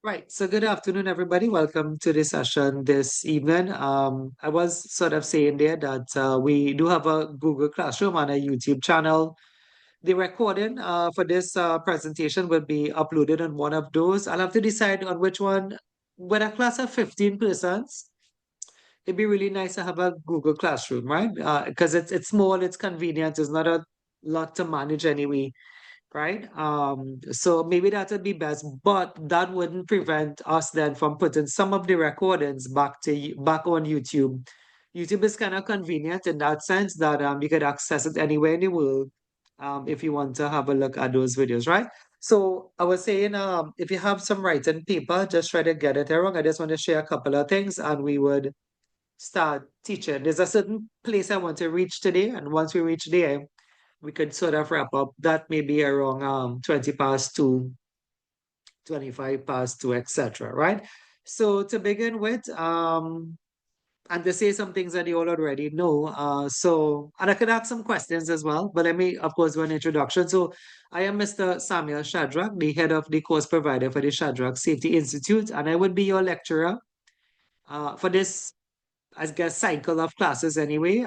Right. So good afternoon, everybody. Welcome to the session this evening. I was sort of saying there that we do have a Google Classroom and a YouTube channel. The recording for this presentation will be uploaded on one of those. I'll have to decide on which one. With a class of 15 persons, it'd be really nice to have a Google Classroom, right? Because it's small, it's convenient, it's not a lot to manage anyway, right? So maybe that would be best, but that wouldn't prevent us then from putting some of the recordings back on YouTube. YouTube is kind of convenient in that sense that you could access it anywhere in the world if you want to have a look at those videos, right? So I was saying, if you have some writing paper, just try to get it wrong. I just want to share a couple of things, and we would start teaching. There's a certain place I want to reach today, and once we reach there, we could sort of wrap up. That may be around 20 past 2, 25 past 2, etc. Right? So to begin with, and to say some things that you all already know. And I could ask some questions as well, but let me, of course, do an introduction. So I am Mr. Samuel Shadrach, the head of the course provider for the Shadrach Safety Institute, and I would be your lecturer for this, I guess, cycle of classes anyway.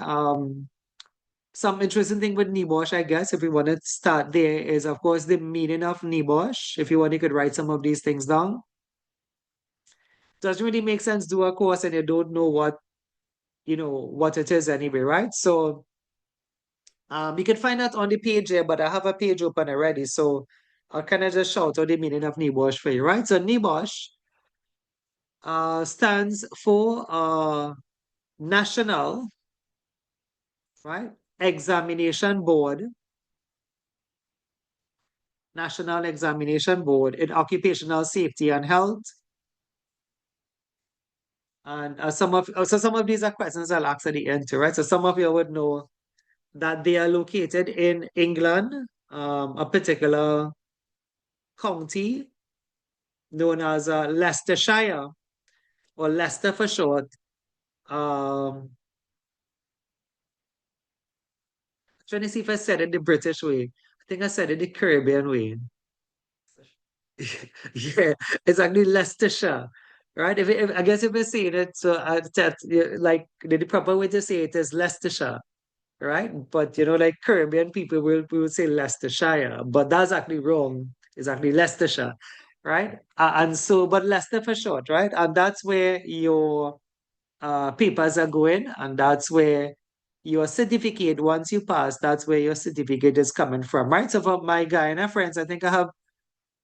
Some interesting thing with NEBOSH, I guess, if we want to start there, is of course the meaning of NEBOSH. If you want, you could write some of these things down. Doesn't really make sense do a course and you don't know what it is anyway, right? So you can find that on the page here, but I have a page open already. So I'll kind of just shout out the meaning of NEBOSH for you, right? So NEBOSH stands for National, right? Examination Board, National Examination Board in Occupational Safety and Health. And some of these are questions I'll ask at the end too, right? So some of you would know that they are located in England, a particular county known as Leicestershire, or Leicester for short. Trying to see if I said it the British way. I think I said it the Caribbean way. Yeah, it's actually Leicestershire, right? If I guess if we're saying it, so like the proper way to say it is Leicestershire, right? But like Caribbean people will say Leicestershire, but that's actually wrong. It's actually Leicestershire, right? But Leicester for short, right? And that's where your papers are going, and that's where your certificate, once you pass, that's where your certificate is coming from, right? So for my Guyana friends, I think I have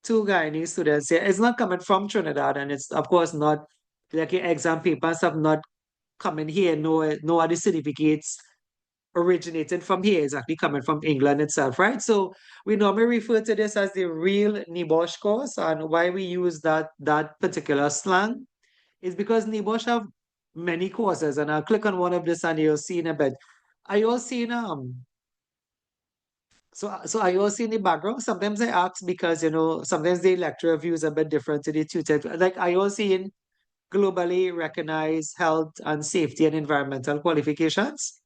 two Guyanese students here. It's not coming from Trinidad, and it's of course not like your exam papers have not come in here. No other certificates originated from here. It's actually coming from England itself, right? So we normally refer to this as the real NEBOSH course, and why we use that particular slang is because NEBOSH have many courses, and I'll click on one of this and you'll see in a bit. Are you all seeing so are you all seeing the background? Sometimes I ask because sometimes the lecturer views a bit different to the tutor. Like, are you all seeing globally recognized health and safety and environmental qualifications?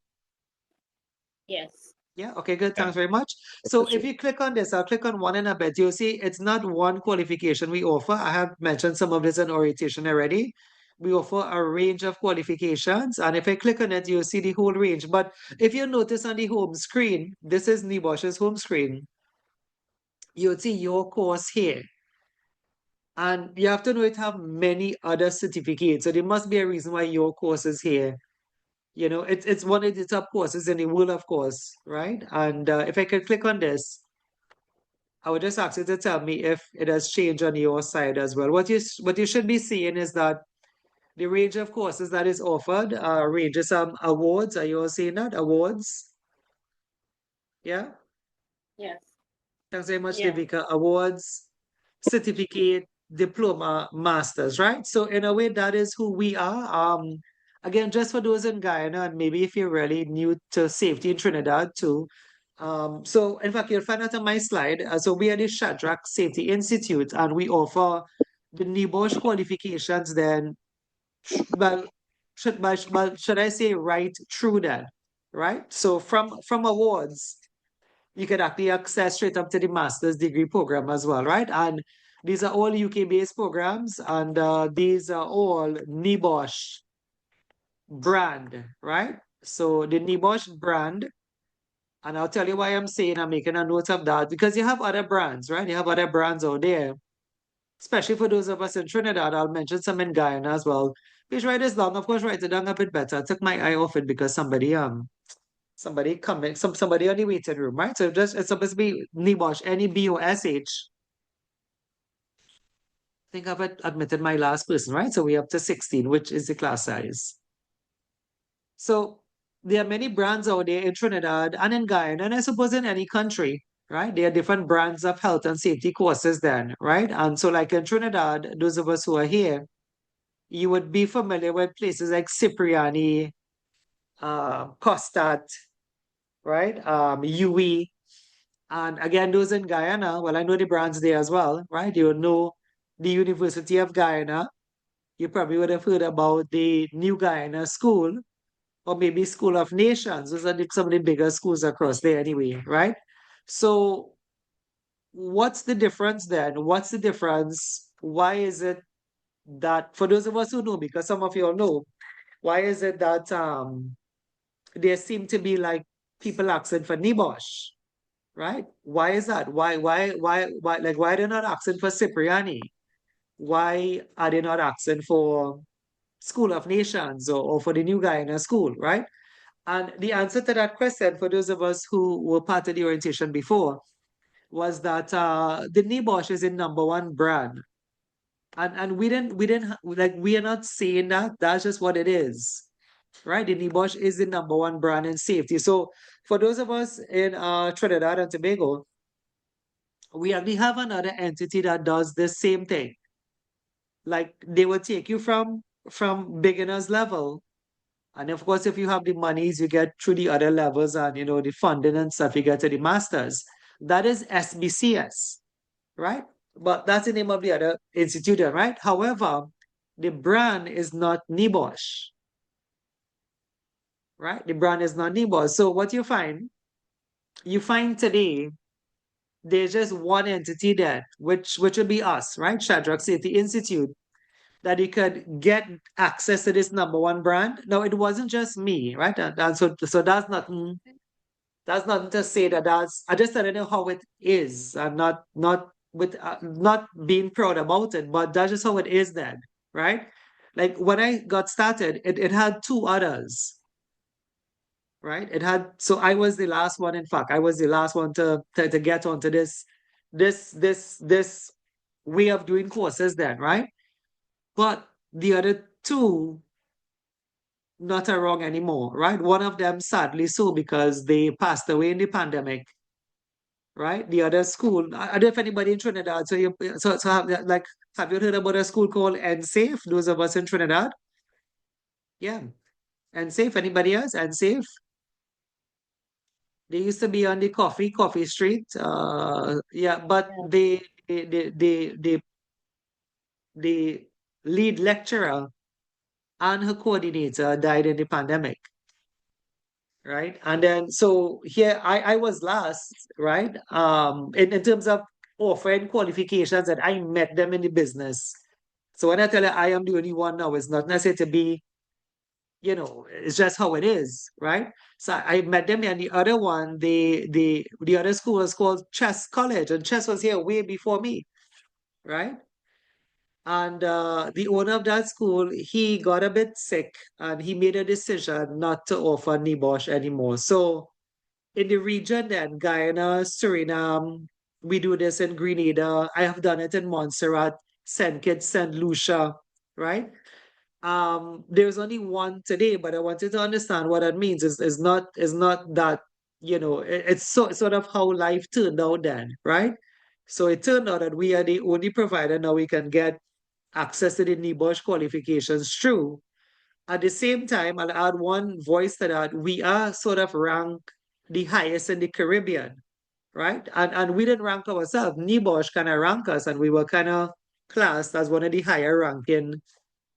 Yes. Yeah, okay, good. Yeah, Thanks very much. So if you click on this, I'll click on one in a bit. You'll see it's not one qualification we offer. I have mentioned some of this in orientation already. We offer a range of qualifications, and if I click on it, you'll see the whole range. But if you notice on the home screen, this is NEBOSH's home screen. You'll see your course here. And you have to know it have many other certificates. So there must be a reason why your course is here. It's one of the top courses in the world, of course, right? And if I could click on this, I would just ask you to tell me if it has changed on your side as well. What you should be seeing is that the range of courses that is offered ranges some awards. Are you all seeing that? Awards? Yeah? Yes. Thanks very much, Yeah. Devika. Awards, certificate, diploma, masters, right? So in a way, that is who we are. Again, just for those in Guyana, and maybe if you're really new to safety in Trinidad too. So in fact, you'll find out on my slide. So we are the Shadrach Safety Institute, and we offer the NEBOSH qualifications. Then, well, should I say right through that, right? So from awards you can actually access straight up to the master's degree program as well, right? And These are all UK-based programs, and these are all NEBOSH brand, right? So the NEBOSH brand, and I'll tell you why I'm making a note of that, because you have other brands, right? You have other brands out there, especially for those of us in Trinidad. I'll mention some in Guyana as well. Please write this down. Of course, write it down a bit better. I took my eye off it because somebody coming, somebody on the waiting room, right? So just it's supposed to be NEBOSH, NEBOSH. I think I've admitted my last person, right? So we're up to 16, which is the class size. So there are many brands out there in Trinidad and in Guyana, and I suppose in any country, right? There are different brands of health and safety courses then, right? And so like in Trinidad, those of us who are here, you would be familiar with places like Cipriani, Costat, right? UE. And again, those in Guyana, well, I know the brands there as well, right? You know the University of Guyana. You probably would have heard about the New Guyana School, or maybe School of Nations. Those are some of the bigger schools across there anyway, right? So what's the difference then? What's the difference? Why is it that, for those of us who know, because some of you all know, why is it that there seem to be like people asking for NEBOSH, right? Why is that? Why, like, why are they not asking for Cipriani? Why are they not asking for School of Nations, or for the New Guyana School, right? And the answer to that question, for those of us who were part of the orientation before, was that the NEBOSH is a number one brand. And like, we are not saying that, that's just what it is, right? The NEBOSH is the number one brand in safety. So for those of us in Trinidad and Tobago, we actually have another entity that does the same thing. Like, they will take you from beginners level. And of course, if you have the monies, you get through the other levels, and the funding and stuff, you get to the masters. That is SBCS, right? But that's the name of the other institute, right? However, the brand is not NEBOSH, right? The brand is not NEBOSH. So what you find today, there's just one entity there, which would be us, right? Shadrach Safety Institute, that you could get access to this number one brand. No, it wasn't just me, right? And so that's nothing to say that that's. I just don't know how it is. I'm not being proud about it, but that's just how it is then, right? Like when I got started, it had two others, right? It had, so I was the last one. In fact, I was the last one to get onto this way of doing courses then, right? But the other two not around anymore, right? One of them sadly so, because they passed away in the pandemic, right? The other school, I don't know if anybody in Trinidad, so have you heard about a school called NSAFE? Those of us in Trinidad, yeah, NSAFE. Anybody else? NSAFE. They used to be on the Coffee Street. Yeah, but Yeah. the lead lecturer and her coordinator died in the pandemic, right? And then so here I was last, right? In terms of offering qualifications, that I met them in the business. So when I tell you I am the only one now, it's not necessarily to be, it's just how it is, right? So I met them, and the other one, the other school was called Chess College, and Chess was here way before me, right? And the owner of that school, he got a bit sick, and he made a decision not to offer NEBOSH anymore. So in the region then, Guyana, Suriname, we do this in Grenada. I have done it in Montserrat, St. Kitts, St. Lucia, right? There's only one today, but I wanted to understand what that means. Is not that, it's sort of how life turned out then, right? So it turned out that we are the only provider now we can get access to the NEBOSH qualifications through. At the same time, I'll add one voice to that. We are sort of ranked the highest in the Caribbean, right? And we didn't rank ourselves. NEBOSH kind of ranked us, and we were kind of classed as one of the higher ranking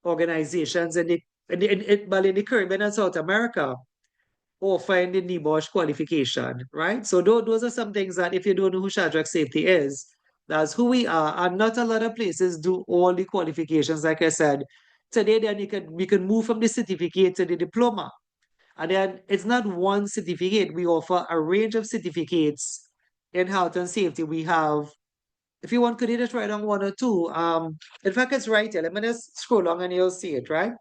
organizations in the Caribbean and South America, offering the NEBOSH qualification, right? So those are some things that, if you don't know who Shadrach Safety is, That's who we are. And not a lot of places do all the qualifications, like I said. Today, then we can move from the certificate to the diploma. And then it's not one certificate. We offer a range of certificates in health and safety. We have, if you want, could you just write on one or two? In fact, it's right here. Let me just scroll along and you'll see it, right?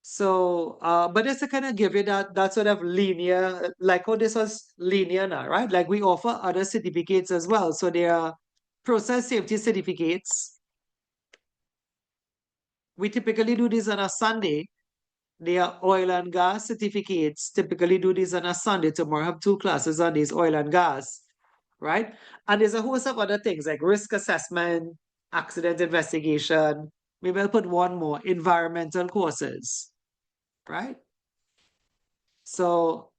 So, but just to kind of give you that sort of linear, like how this was linear now, right? Like we offer other certificates as well. So there are process safety certificates. We typically do this on a Sunday. There are oil and gas certificates. Typically do this on a Sunday. Tomorrow I have two classes on these oil and gas, right? And there's a host of other things like risk assessment, accident investigation. Maybe I'll put one more, environmental courses, right? So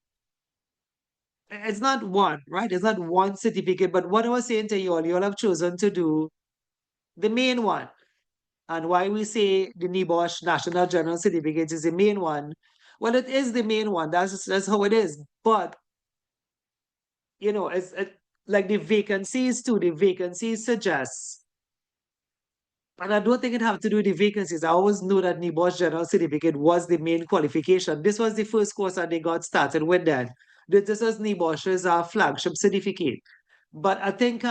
it's not one, right? It's not one certificate, but what I was saying to you all have chosen to do the main one. And why we say the NEBOSH National General Certificate is the main one. Well, it is the main one. That's how it is. But it's like the vacancies too. The vacancies suggest, and I don't think it have to do with the vacancies. I always knew that NEBOSH General Certificate was the main qualification. This was the first course that they got started with then. This was NEBOSH's flagship certificate. But I think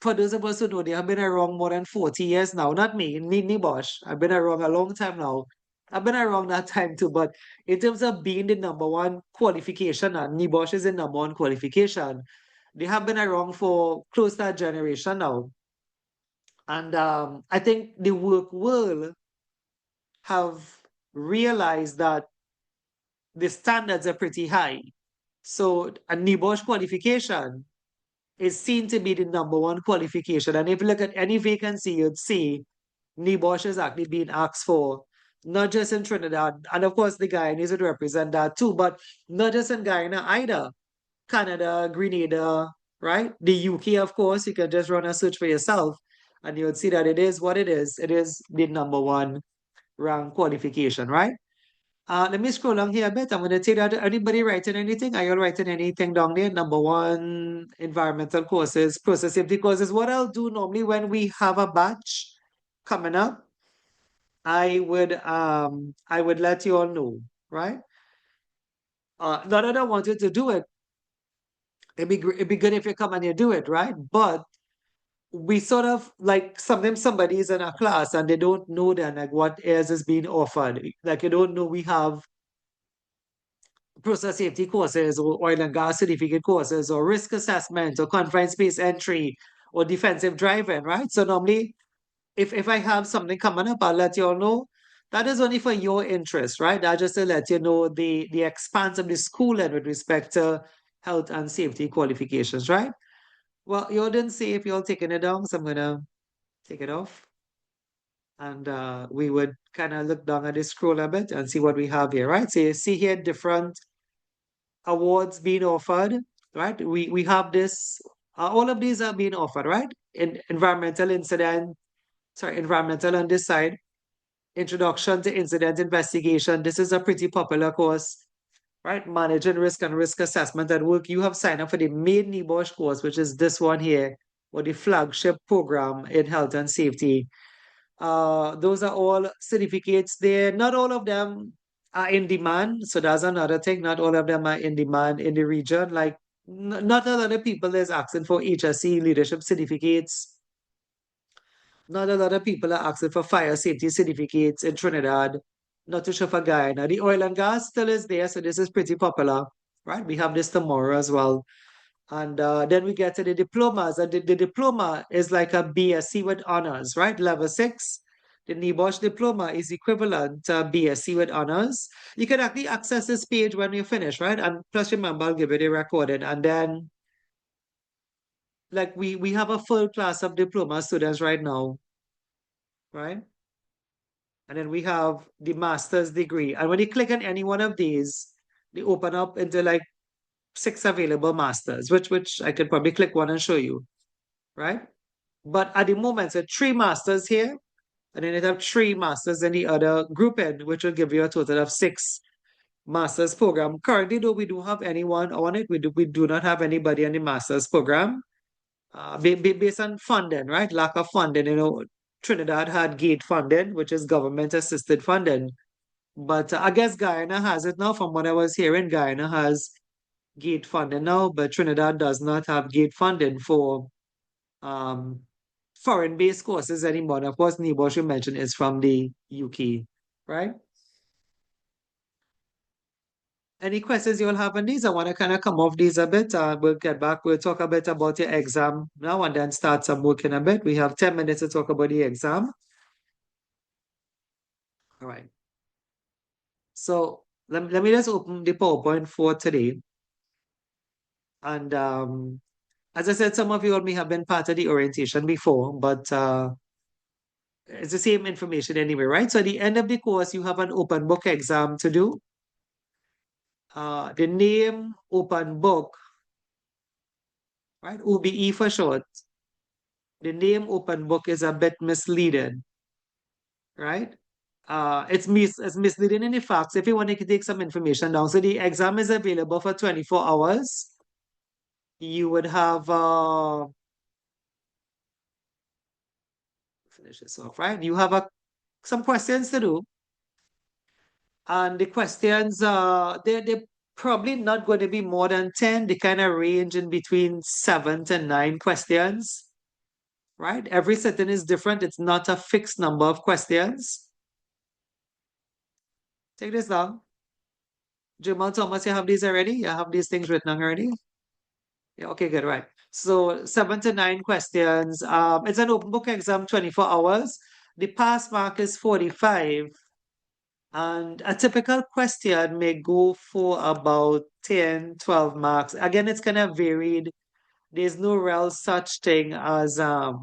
for those of us who know, they have been around more than 40 years now. Not me, NEBOSH. I've been around a long time now. I've been around that time too. But in terms of being the number one qualification, and NEBOSH is the number one qualification, they have been around for close to a generation now. And I think the work world have realized that the standards are pretty high. So a NEBOSH qualification is seen to be the number one qualification. And if you look at any vacancy, you'd see NEBOSH is actually being asked for, not just in Trinidad. And of course, the Guyanese would represent that too, but not just in Guyana either. Canada, Grenada, right? The UK, of course, you can just run a search for yourself and you would see that it is what it is. It is the number one rank qualification, right? Let me scroll down here a bit. I'm going to take that. Anybody writing anything? Are you all writing anything down there? Number one, environmental courses, process safety courses. What I'll do normally when we have a batch coming up, I would let you all know, right? Not that I want you to do it. It'd be good if you come and you do it, right? But we sort of like sometimes somebody is in a class and they don't know then like what else is being offered. Like you don't know we have process safety courses or oil and gas certificate courses or risk assessment or confined space entry or defensive driving, right? So normally if I have something coming up, I'll let you all know. That is only for your interest, right? That just to let you know the expanse of the schooling with respect to health and safety qualifications, right? Well, you all didn't say if you're all taking it down, so I'm gonna take it off. And we would kind of look down at the scroll a bit and see what we have here, right? So you see here different awards being offered, right? We have this, all of these are being offered, right? In environmental on this side, introduction to incident investigation. This is a pretty popular course, right? Managing risk and risk assessment at work. You have signed up for the main NEBOSH course, which is this one here, or the flagship program in health and safety. Those are all certificates there. Not all of them are in demand. So that's another thing. Not all of them are in demand in the region. Like not a lot of people is asking for HSC leadership certificates. Not a lot of people are asking for fire safety certificates in Trinidad. Not too sure for Guyana. The oil and gas still is there, so this is pretty popular, right? We have this tomorrow as well. And then we get to the diplomas. And the diploma is like a BSc with honors, right? Level 6. The NEBOSH diploma is equivalent to BSc with honors. You can actually access this page when you finish, right? And plus, remember, I'll give you the recording. And then, like, we have a full class of diploma students right now, right? And then we have the master's degree. And when you click on any one of these, they open up into like 6 available masters, which I could probably click one and show you, right? But at the moment, so 3 masters here, and then it have 3 masters in the other grouping, which will give you a total of 6 master's program. Currently, though, we don't have anyone on it. We do not have anybody in the master's program. based on funding, right? Lack of funding. Trinidad had GATE funding, which is government assisted funding. But I guess Guyana has it now. From what I was hearing, Guyana has GATE funding now, but Trinidad does not have GATE funding for um, foreign-based courses anymore. And of course, NEBOSH you mentioned is from the UK, right? Any questions you'll have on these? I want to kind of come off these a bit. We'll get back. We'll talk a bit about your exam now and then start some working a bit. We have 10 minutes to talk about the exam. All right. So let me just open the PowerPoint for today. And as I said, some of you may have been part of the orientation before, but it's the same information anyway, right? So at the end of the course, you have an open book exam to do. The name open book, right? OBE for short. The name open book is a bit misleading, right? It's misleading in the facts. If you want to take some information down, so the exam is available for 24 hours. You would have finish this off, right? You have some questions to do, and the questions they're probably not going to be more than 10. They kind of range in between 7 to 9 questions, right? Every sitting is different. It's not a fixed number of questions. Take this down. Jamal Thomas, you have these already? You have these things written down already? Yeah, okay, good, right. So 7 to 9 questions. It's an open book exam, 24 hours. The pass mark is 45. And a typical question may go for about 10, 12 marks. Again, it's kind of varied. There's no real such thing as a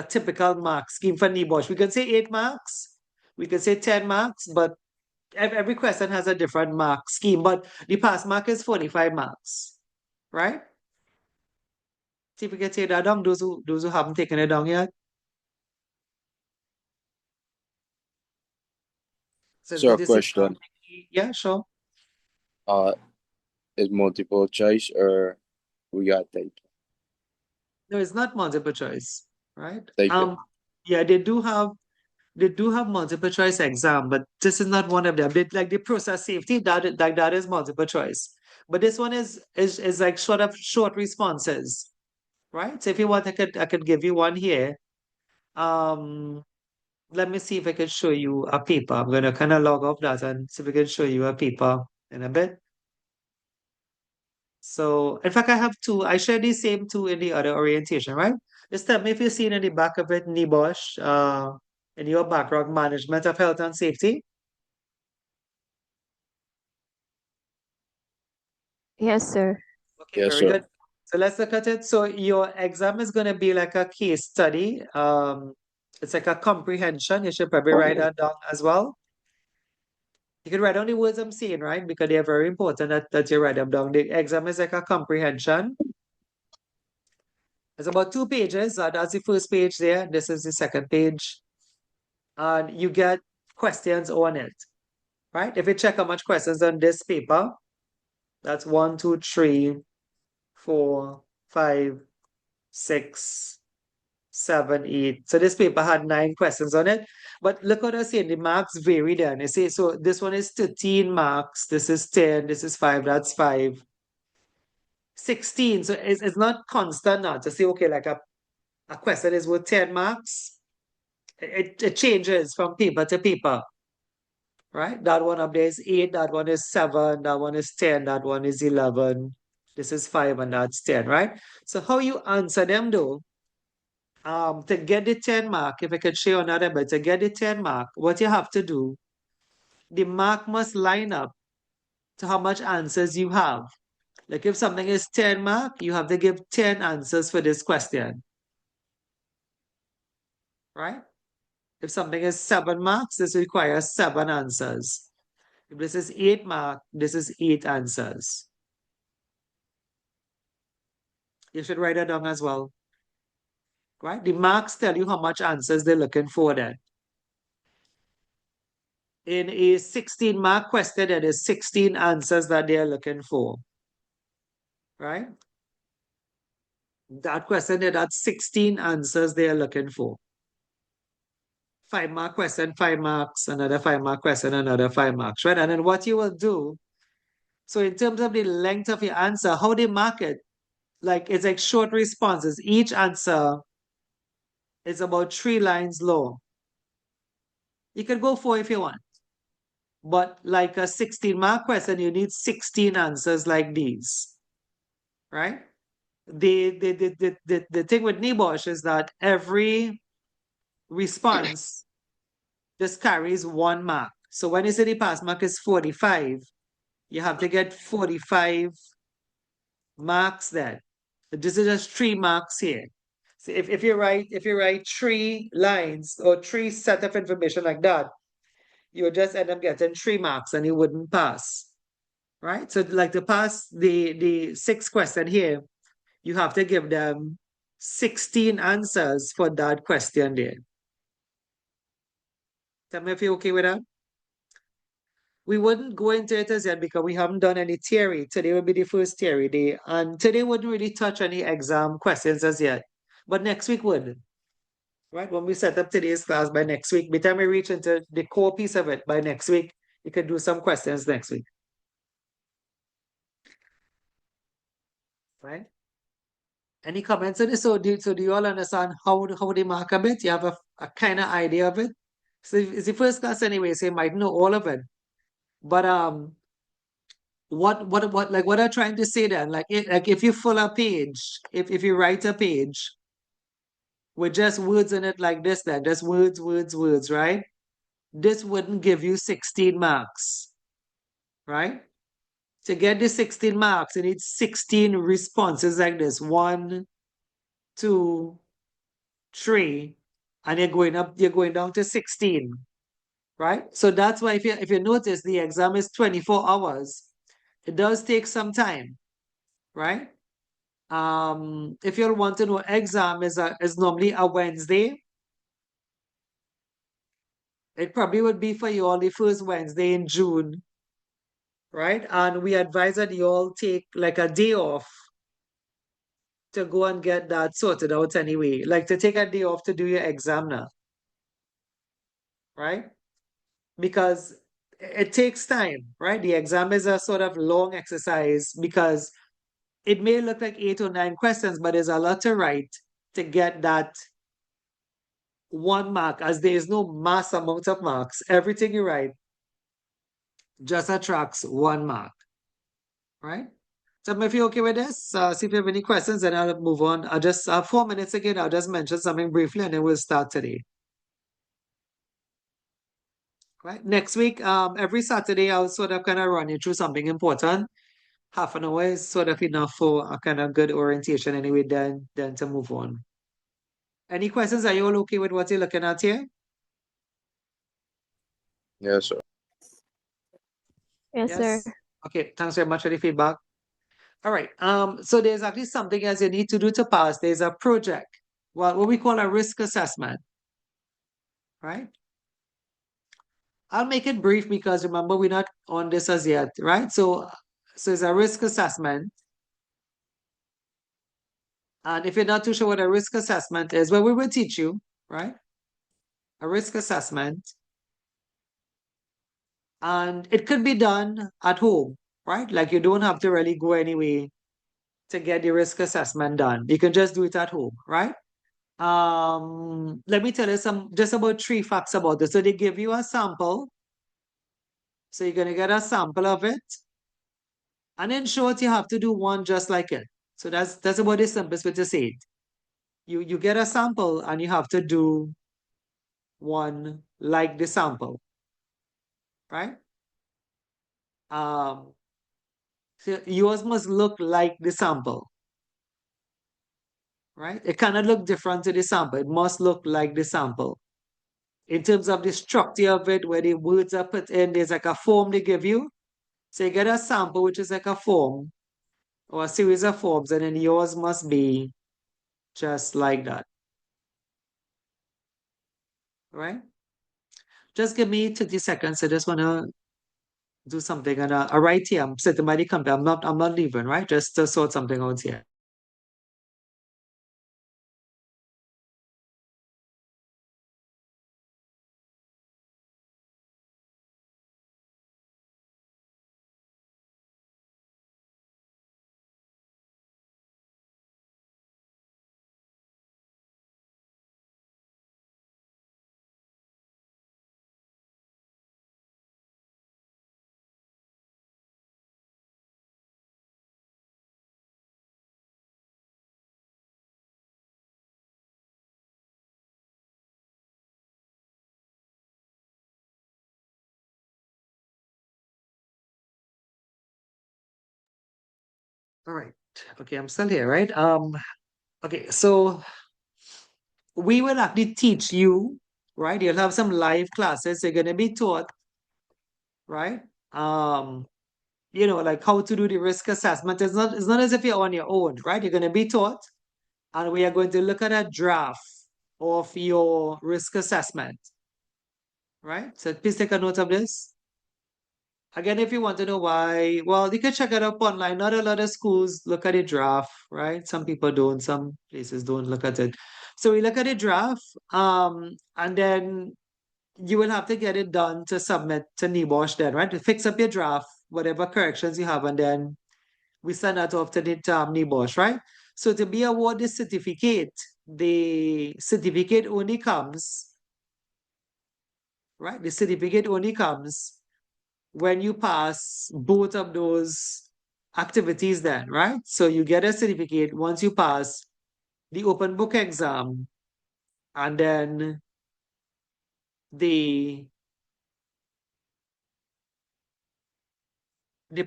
typical mark scheme for NEBOSH. We can say 8 marks, we can say 10 marks, but every question has a different mark scheme. But the pass mark is 45 marks, right? See if we can take that down, those who haven't taken it down yet. So So a this is question, yeah, sure. uh, is multiple choice or we got type? No, it's not multiple choice, right? Type it. Yeah, they do have multiple choice exam, but this is not one of them. Like the process safety, that is multiple choice. But this one is like short responses, right? So if you want, I could give you one here. Um, let me see if I can show you a paper. I'm gonna kind of log off that and see if we can show you a paper in a bit. So in fact, I have two. I share the same two in the other orientation, right? Just tell me if you've seen in the back of it, NEBOSH, in your background, management of health and safety. Yes, sir. Okay, Yes, very sir. good. So let's look at it. So your exam is going to be like a case study. It's like a comprehension. You should probably write that down as well. You can write down the words I'm saying, right? Because they are very important that you write them down. The exam is like a comprehension. It's about 2 pages. That's the first page there. This is the second page. And you get questions on it, right? If you check how much questions on this paper, that's 1, 2, 3, 4, 5, 6, 7, 8. So this paper had 9 questions on it. But look what I say, the marks vary then. You see, so this one is 13 marks, this is 10, this is 5, that's 5. 16. So it's not constant now to say, okay, like a question is worth 10 marks. It changes from paper to paper, right? That one up there is 8, that one is 7, that one is 10, that one is 11. This is 5 and that's 10, right? So how you answer them though, to get the 10 mark, if I could show you another bit, to get the 10 mark, what you have to do, the mark must line up to how much answers you have. Like if something is 10 mark, you have to give 10 answers for this question, right? If something is 7 marks, this requires 7 answers. If this is 8 mark, this is 8 answers. You should write that down as well, right? The marks tell you how much answers they're looking for then. In a 16 mark question, there is 16 answers that they're looking for, right? That question there, that's 16 answers they're looking for. 5-mark question, 5 marks, another 5-mark question, another 5 marks, right? And then what you will do, so in terms of the length of your answer, how they mark it, like it's like short responses. Each answer is about 3 lines long. You can go 4 if you want. But like a 16-mark question, you need 16 answers like these, right? The thing with NEBOSH is that every response just carries 1 mark. So when you say the pass mark is 45, you have to get 45 marks then. This is just 3 marks here. So if you write 3 lines or 3 set of information like that, you just end up getting 3 marks and you wouldn't pass. Right? So like to pass the 6th question here, you have to give them 16 answers for that question there. Tell me if you're okay with that. We wouldn't go into it as yet because we haven't done any theory. Today will be the first theory day. And today wouldn't really touch any exam questions as yet. But next week would. Right? When we set up today's class by next week, by the time we reach into the core piece of it by next week, you can do some questions next week. Right? Any comments on this? So do you all understand how they mark a bit? You have a kind of idea of it? So it's the first class anyway, so you might know all of it. But what I'm trying to say then, like if you fill a page, if you write a page with just words in it like this, then just words, right? This wouldn't give you 16 marks, right? To get the 16 marks, you need 16 responses like this. 1, 2, 3, and you're going down to 16, right? So that's why if you notice the exam is 24 hours, it does take some time, right? If you want to know, exam is normally a Wednesday. It probably would be for you all the first Wednesday in June, right? And we advise that you all take like a day off to go and get that sorted out anyway. Like to take a day off to do your exam now, right? Because it takes time, right? The exam is a sort of long exercise because it may look like 8 or 9 questions, but there's a lot to write to get that 1 mark, as there is no mass amount of marks. Everything you write just attracts 1 mark, right? So if you're okay with this, see if you have any questions, then I'll move on. I'll just 4 minutes again. I'll just mention something briefly, and then we'll start today. Right. Next week, every Saturday, I'll sort of kind of run you through something important. Half an hour is sort of enough for a kind of good orientation anyway, then to move on. Any questions? Are you all okay with what you're looking at here? Yes, sir. Yes, sir. Okay, thanks very much for the feedback. All right. So there's actually something else you need to do to pass. There's a project, what we call a risk assessment. Right? I'll make it brief because remember we're not on this as yet, right? So it's a risk assessment. And if you're not too sure what a risk assessment is, well, we will teach you, right? A risk assessment. And it could be done at home, right? Like you don't have to really go anywhere to get the risk assessment done. You can just do it at home, right? Let me tell you just about 3 facts about this. So they give you a sample. So you're gonna get a sample of it. And in short, you have to do one just like it. So that's about the simplest way to say it. You get a sample and you have to do one like the sample, right? So yours must look like the sample, right? It cannot look different to the sample. It must look like the sample. In terms of the structure of it, where the words are put in, there's like a form they give you. So you get a sample, which is like a form or a series of forms, and then yours must be just like that. Right? Just give me 30 seconds. I just want to do something. And right here, I'm sitting by the computer. I'm not leaving, right? Just to sort something out here. All right. Okay, I'm still here, right? Okay, so we will actually teach you, right? You'll have some live classes. You're gonna be taught, right? Um, like how to do the risk assessment. It's not as if you're on your own, right? You're gonna be taught, and we are going to look at a draft of your risk assessment, right? So please take a note of this. Again, if you want to know why, well, you can check it up online. Not a lot of schools look at a draft, right? Some people don't, some places don't look at it. So we look at a draft, and then you will have to get it done to submit to NEBOSH then, right? To fix up your draft, whatever corrections you have, and then we send that off to the NEBOSH, right? So to be awarded the certificate only comes, right? The certificate only comes when you pass both of those activities then, right? So you get a certificate once you pass the open book exam and then the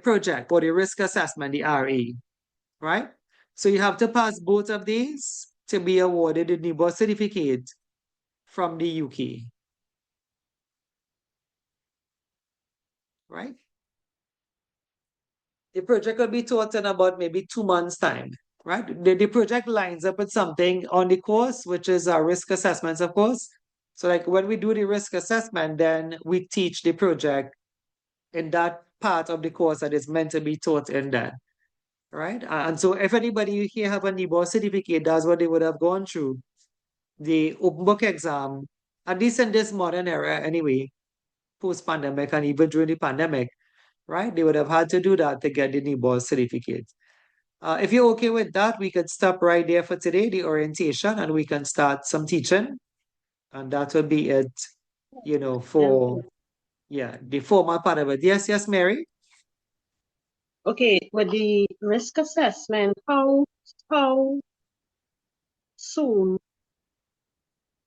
project or the risk assessment, the RA, right? So you have to pass both of these to be awarded the NEBOSH certificate from the UK, right? The project will be taught in about maybe 2 months' time, right? The project lines up with something on the course, which is our risk assessments, of course. So like when we do the risk assessment, then we teach the project in that part of the course that is meant to be taught in that, right? And so if anybody here have a NEBOSH certificate, that's what they would have gone through. The open book exam, at least in this modern era anyway, post-pandemic and even during the pandemic, right? They would have had to do that to get the NEBOSH certificate. If you're okay with that, we could stop right there for today, the orientation, and we can start some teaching. And that will be it, for, the formal part of it. Yes, Mary? Okay, with the risk assessment, how soon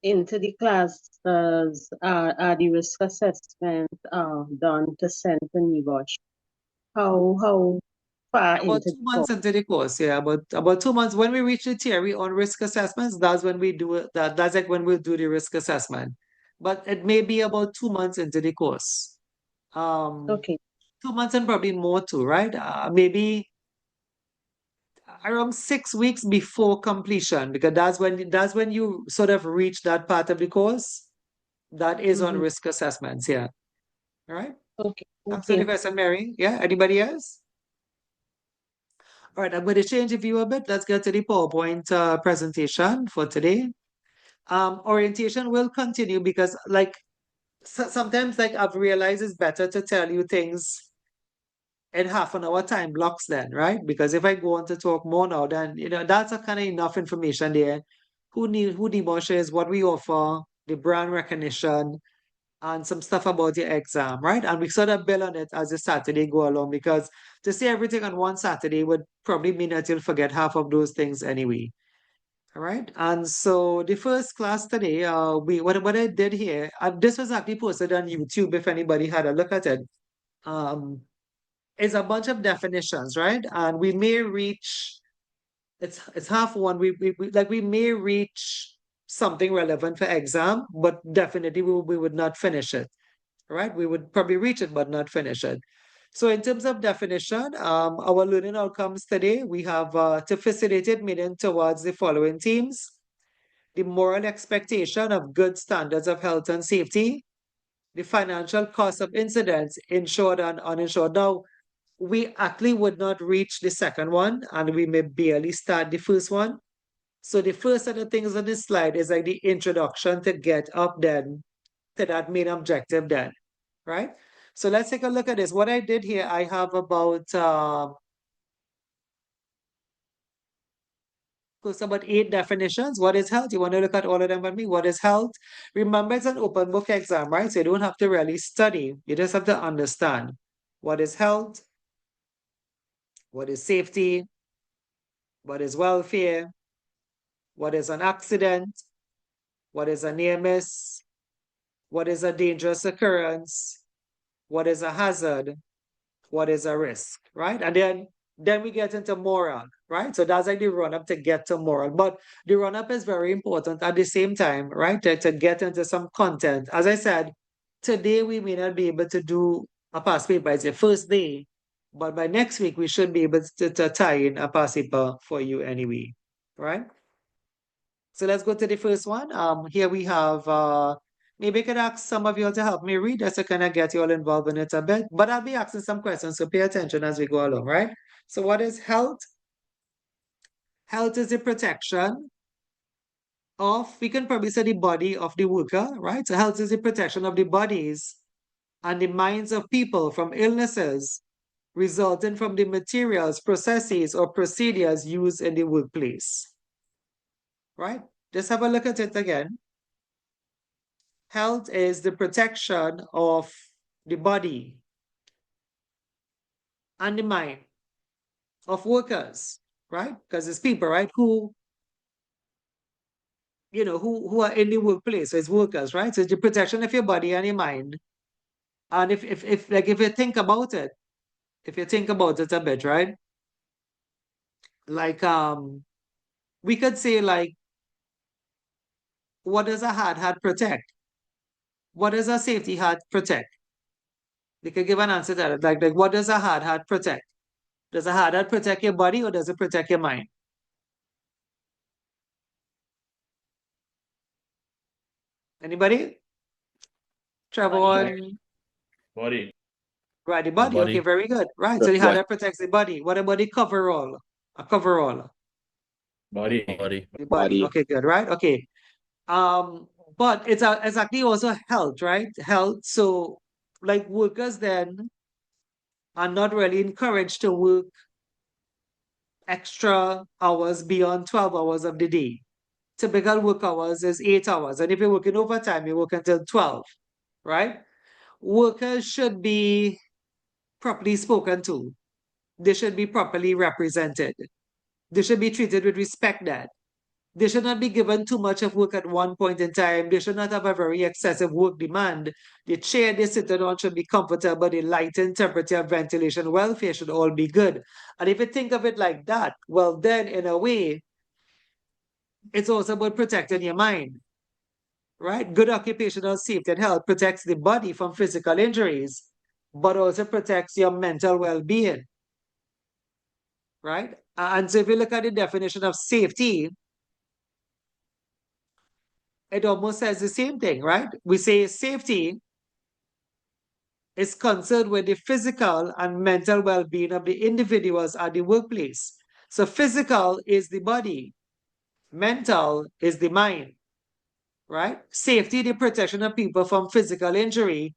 into the classes are the risk assessment done to send to NEBOSH? How far About into 2 months into the course, yeah, about 2 months. When we reach the theory on risk assessments, that's when we do it. That's like when we'll do the risk assessment. But it may be about 2 months into the course. Okay. 2 months and probably more too, right? Maybe around 6 weeks before completion, because that's when you sort of reach that part of the course that is on Mhm. risk assessments. Yeah. All right. Okay. Thanks for the Okay. question, Mary. Yeah. Anybody else? All right. I'm going to change the view a bit. Let's get to the PowerPoint presentation for today. Orientation will continue because, like, sometimes, like, I've realized it's better to tell you things in half an hour time blocks then, right? Because if I go on to talk more now, then that's a kind of enough information there. Who NEBOSH is, what we offer, the brand recognition, and some stuff about your exam, right? And we sort of build on it as the Saturday go along, because to say everything on one Saturday would probably mean that you'll forget half of those things anyway. All right. And so the first class today, what I did here, this was actually posted on YouTube if anybody had a look at it. Is a bunch of definitions, right? And we may reach, it's half one. We may reach something relevant for exam, but definitely we would not finish it, right? We would probably reach it, but not finish it. So in terms of definition, our learning outcomes today, we have to facilitate meaning towards the following themes: the moral expectation of good standards of health and safety, the financial cost of incidents, insured and uninsured. Now, we actually would not reach the second one, and we may barely start the first one. So the first of the things on this slide is like the introduction to get up then to that main objective then, right? So let's take a look at this. What I did here, I have about close to about 8 definitions. What is health? You want to look at all of them with me? What is health? Remember, it's an open book exam, right? So you don't have to really study. You just have to understand what is health, what is safety, what is welfare, what is an accident, what is a near miss, what is a dangerous occurrence, what is a hazard, what is a risk, right? And then Then we get into moral, right? So that's like the run-up to get to moral. But the run-up is very important at the same time, right? To get into some content. As I said, today we may not be able to do a past paper. It's the first day. But by next week, we should be able to tie in a past paper for you anyway, right? So let's go to the first one. Here we have, maybe I could ask some of you all to help me read just to kind of get you all involved in it a bit. But I'll be asking some questions, so pay attention as we go along, right? So what is health? Health is the protection of, we can probably say the body of the worker, right? So health is the protection of the bodies and the minds of people from illnesses resulting from the materials, processes, or procedures used in the workplace, right? Just have a look at it again. Health is the protection of the body and the mind of workers, right? Because it's people, right, who who are in the workplace. So it's workers, right? So it's the protection of your body and your mind. And if you think about it, a bit, right? Like we could say, like, what does a hard hat protect? What does a safety hat protect? They could give an answer to that. Like what does a hard hat protect? Does a hard hat protect your body or does it protect your mind? Anybody? Trevor? Body. Body. Right, the body. body. Okay, very good. Right, so the hard hat protects the body. What about the coverall? A coverall. Body. The body. Body. Okay, good. Right. Okay. But it's exactly also health, right? Health. So, like, workers then are not really encouraged to work extra hours beyond 12 hours of the day. Typical work hours is 8 hours, and if you're working overtime, you work until 12, right? Workers should be properly spoken to. They should be properly represented. They should be treated with respect. That they should not be given too much of work at one point in time. They should not have a very excessive work demand. The chair they sit on should be comfortable. The lighting, temperature, ventilation, welfare should all be good. And if you think of it like that, well, then in a way, it's also about protecting your mind, right? Good occupational safety and health protects the body from physical injuries, but also protects your mental well-being, right? And so if you look at the definition of safety, it almost says the same thing, right? We say safety is concerned with the physical and mental well-being of the individuals at the workplace. So physical is the body, mental is the mind, right? Safety, the protection of people from physical injury.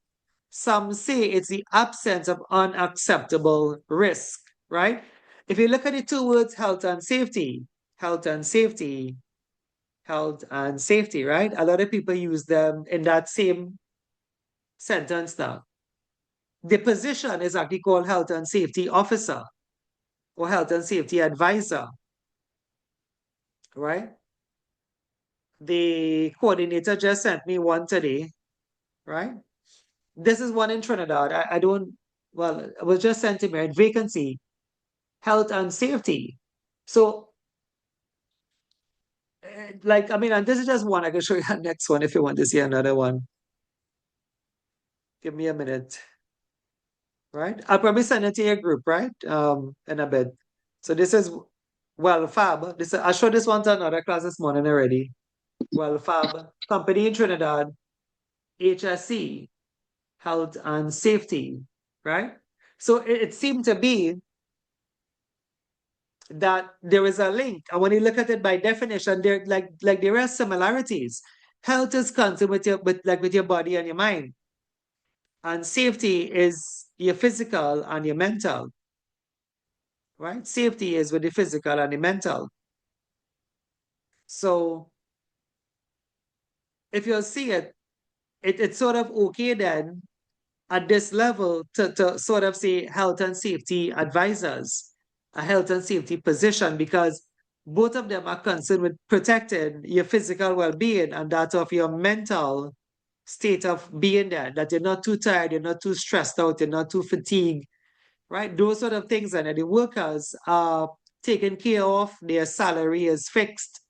Some say it's the absence of unacceptable risk, right? If you look at the two words, health and safety, health and safety, health and safety, right? A lot of people use them in that same sentence now. The position is actually called health and safety officer or health and safety advisor, right? The coordinator just sent me one today, right? This is one in Trinidad. I don't, well, it was just sent to me, right? Vacancy, health and safety. So, like, I mean, and this is just one. I can show you the next one if you want to see another one. Give me a minute. Right? I'll probably send it to your group, right? In a bit. So this is, well, Fab. I showed this one to another class this morning already. Well, Fab, company in Trinidad, HSC, health and safety, right? So it seemed to be that there is a link, and when you look at it by definition, there there are similarities. Health is concerned with your body and your mind, and safety is your physical and your mental, right? Safety is with the physical and the mental. So if you see it, it's sort of okay then at this level to sort of say health and safety advisors, a health and safety position, because both of them are concerned with protecting your physical well-being and that of your mental state of being there, that you're not too tired, you're not too stressed out, you're not too fatigued, right? Those sort of things, and the workers are taken care of, their salary is fixed,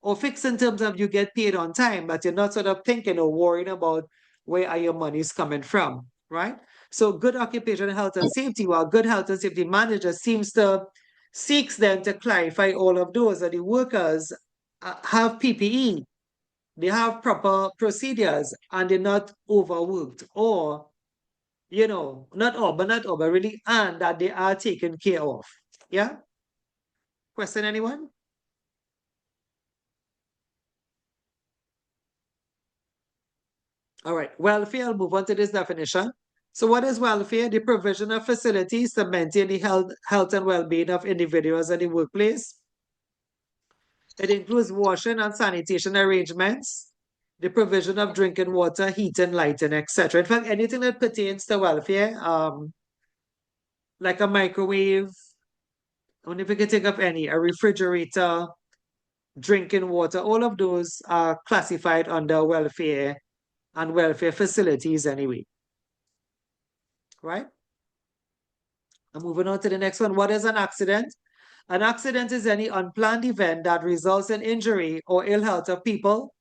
or fixed in terms of you get paid on time, but you're not sort of thinking or worrying about where are your monies coming from, right? So good occupational health and safety, while good health and safety manager seeks then to clarify all of those, that the workers have PPE, they have proper procedures, and they're not overworked, or not all, but really, and that they are taken care of. Yeah? Question, anyone? All right, welfare, I'll move on to this definition. So what is welfare? The provision of facilities to maintain the health and well-being of individuals at the workplace. It includes washing and sanitation arrangements, the provision of drinking water, heating, lighting, etc. In fact, anything that pertains to welfare, like a microwave, I wonder if you can think of any, a refrigerator, drinking water, all of those are classified under welfare and welfare facilities anyway. Right? I'm moving on to the next one. What is an accident? An accident is any unplanned event that results in injury or ill health of people,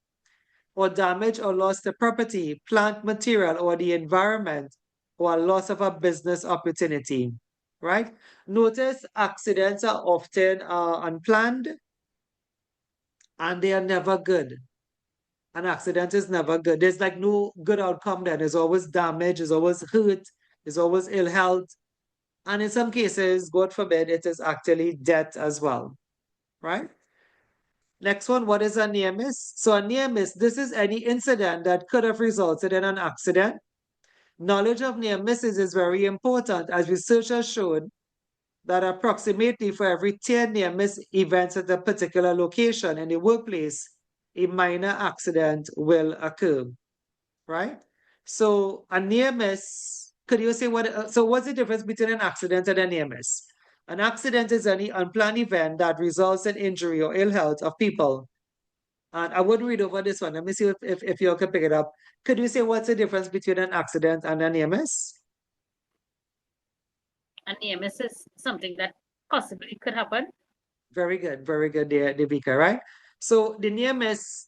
or damage or loss to property, plant material, or the environment, or a loss of a business opportunity, right? Notice accidents are often unplanned, and they are never good. An accident is never good. There's like no good outcome then. There's always damage, there's always hurt, there's always ill health. And in some cases, God forbid, it is actually death as well, right? Next one, what is a near miss? So a near miss, this is any incident that could have resulted in an accident. Knowledge of near misses is very important, as research has shown that approximately for every 10 near miss events at a particular location in the workplace, a minor accident will occur, right? So a near miss, could you say what's the difference between an accident and a near miss? An accident is any unplanned event that results in injury or ill health of people. And I wouldn't read over this one. Let me see if you can pick it up. Could you say what's the difference between an accident and a near miss? An EMS is something that possibly could happen. Very good, there, Devika, right? So the near miss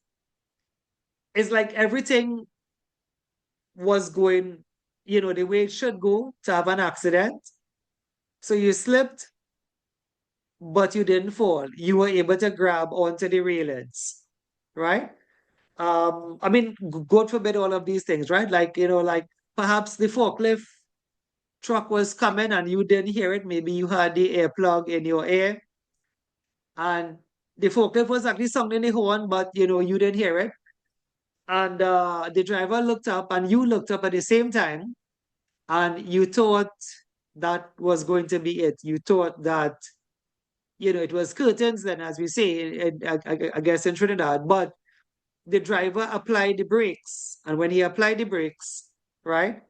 is like everything was going, the way it should go to have an accident. So you slipped, but you didn't fall. You were able to grab onto the railings, right? I mean, God forbid all of these things, right? Like, like perhaps the forklift truck was coming and you didn't hear it. Maybe you had the earplug in your ear, and the forklift was actually sounding the horn, but you didn't hear it. And the driver looked up and you looked up at the same time, and you thought that was going to be it. You thought that, it was curtains then, as we say, I guess in Trinidad, but the driver applied the brakes. And when he applied the brakes, right,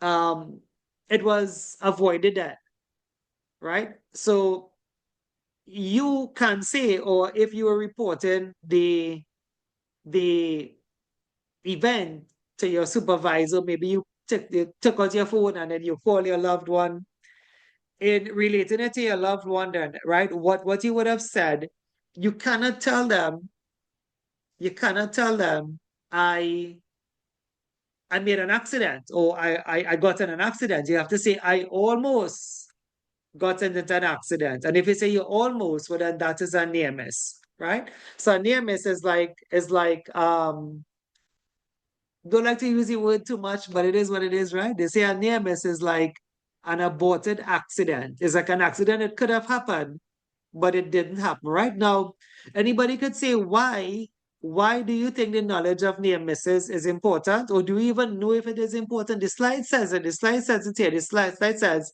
it was avoided that, right? So you can say, or if you were reporting the event to your supervisor, maybe you took out your phone and then you call your loved one, in relating it to your loved one, then, right? What you would have said, you cannot tell them, I made an accident, or I got in an accident. You have to say, I almost got into an accident. And if you say you almost, well, then that is a near miss, right? So a near miss is like, don't like to use the word too much, but it is what it is, right? They say a near miss is like an aborted accident. It's like an accident that could have happened, but it didn't happen. Right now, anybody could say why. Why do you think the knowledge of near misses is important? Or do you even know if it is important? The slide says it. The slide says it here. The slide says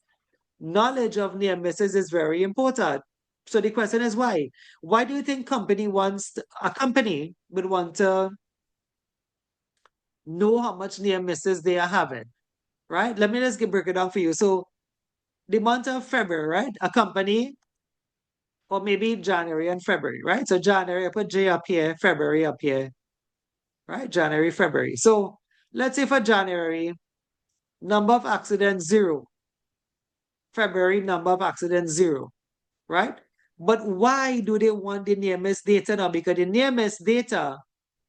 knowledge of near misses is very important. So the question is why? Why do you think a company would want to know how much near misses they are having? Right? Let me just break it down for you. So the month of February, right? A company, or maybe January and February, right? So January, I put J up here, February up here, right? January, February. So let's say for January, number of accidents, 0. February number of accidents 0, right? But why do they want the near miss data now? Because the near miss data,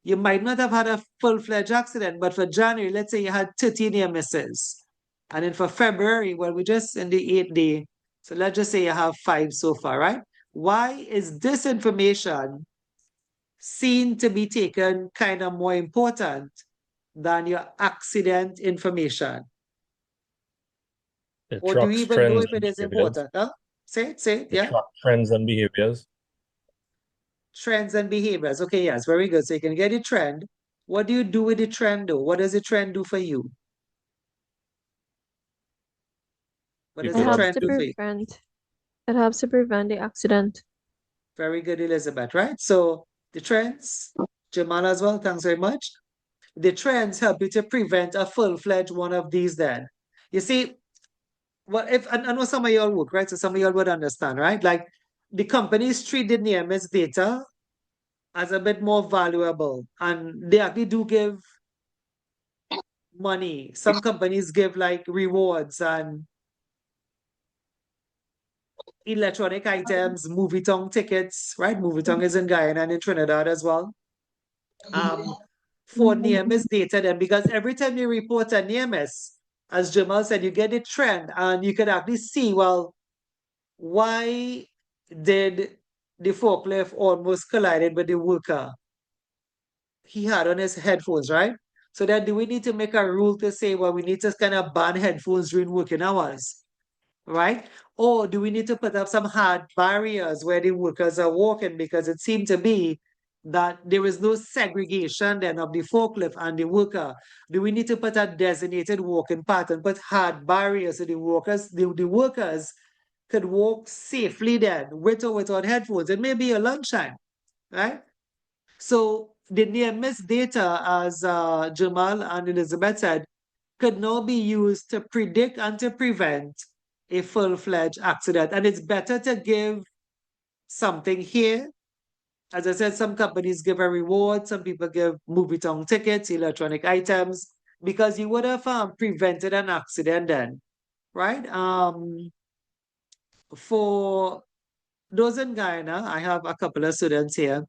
you might not have had a full-fledged accident, but for January, let's say you had 30 near misses. And then for February, well, we're just in the 8th day. So let's just say you have 5 so far, right? Why is this information seen to be taken kind of more important than your accident information? It Or do you tracks even know trends if and it is behaviors. important? Huh? Say it, It yeah. tracks trends and behaviors. Trends and behaviors. Okay, yes, very good. So you can get a trend. What do you do with the trend though? What does the trend do for you? What You does It the could helps trend to do for you? prevent. It helps to prevent the accident. Very good, Elizabeth, right? So the trends, Jamal as well, thanks very much. The trends help you to prevent a full-fledged one of these then. You see, well, if I know some of y'all would, right? So some of y'all would understand, right? Like the companies treat the near miss data as a bit more valuable, and they actually do give money. Some companies give like rewards and electronic items, movie tongue tickets, right? Movie tongue is in Guyana and in Trinidad as well. For near miss data then, because every time you report a near miss, as Jamal said, you get a trend and you can actually see, well, why did the forklift almost collided with the worker he had on his headphones, right? So then do we need to make a rule to say, well, we need to kind of ban headphones during working hours, right? Or do we need to put up some hard barriers where the workers are walking? Because it seemed to be that there is no segregation then of the forklift and the worker. Do we need to put a designated walking pattern, put hard barriers so the workers could walk safely then with or without headphones? It may be a lunchtime, right? So the near miss data, as Jamal and Elizabeth said, could now be used to predict and to prevent a full-fledged accident. And it's better to give something here. As I said, some companies give a reward, some people give movie tongue tickets, electronic items, because you would have prevented an accident then, right? For those in Guyana, I have a couple of students here.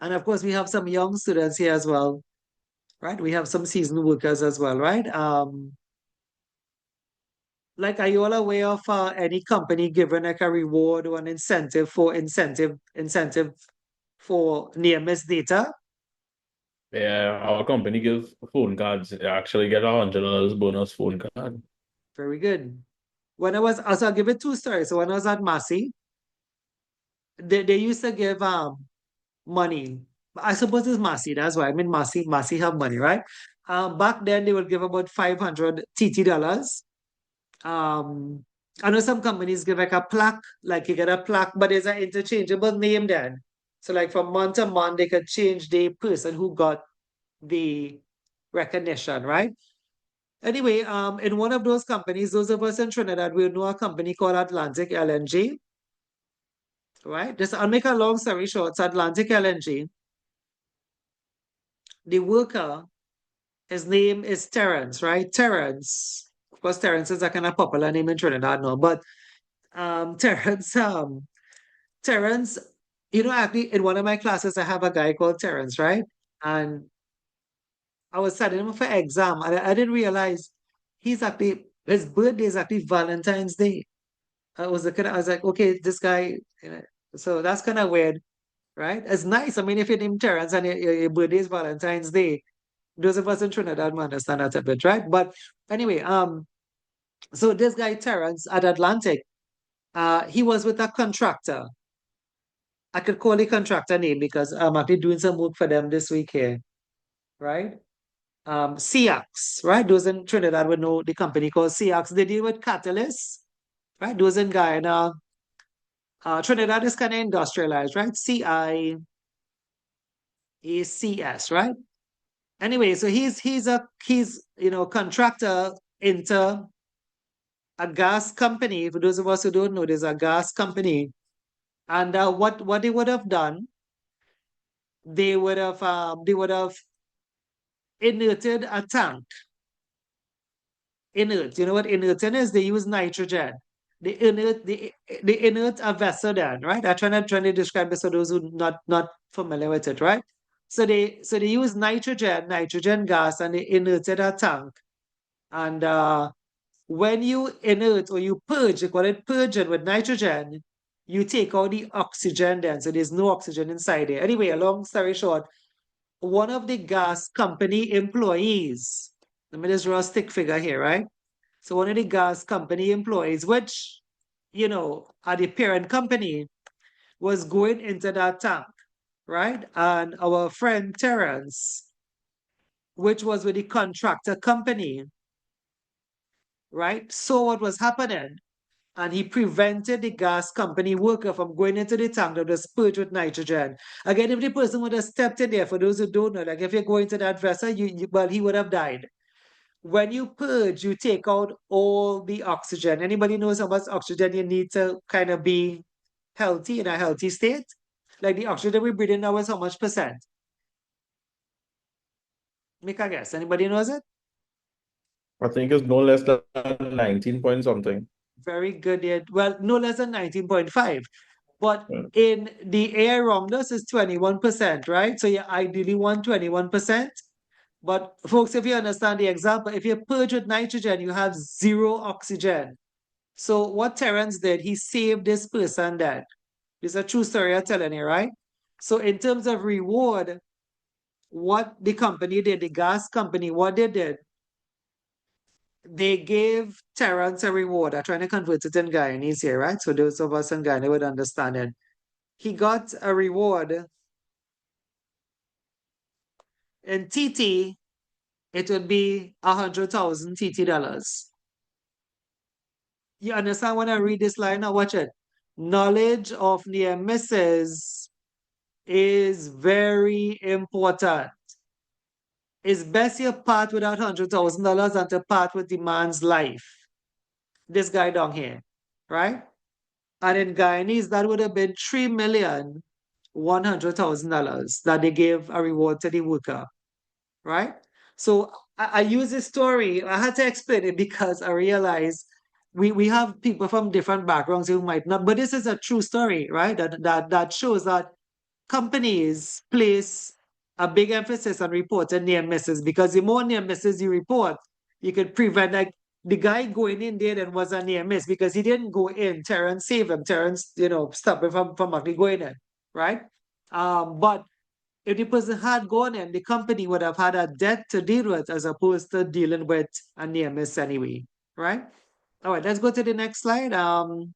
And of course, we have some young students here as well, right? We have some seasonal workers as well, right? Like, are you all aware of any company giving like a reward or an incentive for near miss data? Yeah, our company gives phone cards. You actually get $100 bonus phone card. Very good. When I was, also I'll give it 2 stories. So when I was at Massey, they used to give money. I suppose it's Massey, that's why. I mean Massey have money, right? Back then they would give about 500 TT dollars. I know some companies give like a plaque, like you get a plaque, but there's an interchangeable name then. So like from month to month, they could change the person who got the recognition, right? Anyway, in one of those companies, those of us in Trinidad, we know a company called Atlantic LNG, right? Just I'll make a long story short. It's Atlantic LNG. The worker, his name is Terrence, right? Terrence. Of course, Terrence is a kind of popular name in Trinidad now, but Terrence, Terrence, actually in one of my classes, I have a guy called Terrence, right? And I was studying him for exam, and I didn't realize his birthday is actually Valentine's Day. I was like, okay, this guy, so that's kind of weird, right? It's nice. I mean, if your name Terrence and your birthday is Valentine's Day, those of us in Trinidad will understand that a bit, right? But anyway, so this guy Terrence at Atlantic, he was with a contractor. I could call the contractor name because I'm actually doing some work for them this week here, right? CX, right? Those in Trinidad would know the company called CX. They deal with catalysts, right? Those in Guyana. Trinidad is kind of industrialized, right? CIACS, right? Anyway, so he's contractor into a gas company. For those of us who don't know, there's a gas company. And what they would have done, they would have inerted a tank inert. You know what inerting is? They use nitrogen. They inert a vessel then, right? I'm trying to describe this for those who not familiar with it, right? So they use nitrogen gas, and they inerted a tank. And when you inert or you purge, they call it purging with nitrogen, you take out the oxygen then. So there's no oxygen inside there. Anyway, a long story short, one of the gas company employees, let me just draw a stick figure here, right? So one of the gas company employees, which, are the parent company, was going into that tank, right? And our friend Terence, which was with the contractor company, right, saw what was happening. And he prevented the gas company worker from going into the tank that was purged with nitrogen. Again, if the person would have stepped in there, for those who don't know, like if you're going to that vessel, well, he would have died. When you purge, you take out all the oxygen. Anybody knows how much oxygen you need to kind of be healthy, in a healthy state? Like the oxygen we breathe in now is how much percent? Make a guess. Anybody knows it? I think it's no less than 19 point something. Very good. Well, no less than 19.5. But Yeah. in the air around us is 21%, right? So you ideally want 21%. But folks, if you understand the example, if you purge with nitrogen, you have zero oxygen. So what Terence did, he saved this person dead. This is a true story I'm telling you, right? So in terms of reward, what the company did, the gas company, what they did, they gave Terence a reward. I'm trying to convert it in Guyanese here, right? So those of us in Guyana would understand it. He got a reward in TT, it would be 100,000 TT dollars. You understand when I read this line? Now watch it. Knowledge of near misses is very important. It's best you part without $100,000 than to part with the man's life. This guy down here, right? And in Guyanese, that would have been $3,100,000 that they gave a reward to the worker, right? So I use this story. I had to explain it because I realized we have people from different backgrounds who might not, but this is a true story, right? That shows that companies place a big emphasis on reporting near misses, because the more near misses you report, you could prevent, like the guy going in there then was a near miss because he didn't go in. Terence saved him. Terence, stopped him from actually going in, right? But if the person had gone in, the company would have had a debt to deal with as opposed to dealing with a near miss anyway, right? All right, let's go to the next slide. I've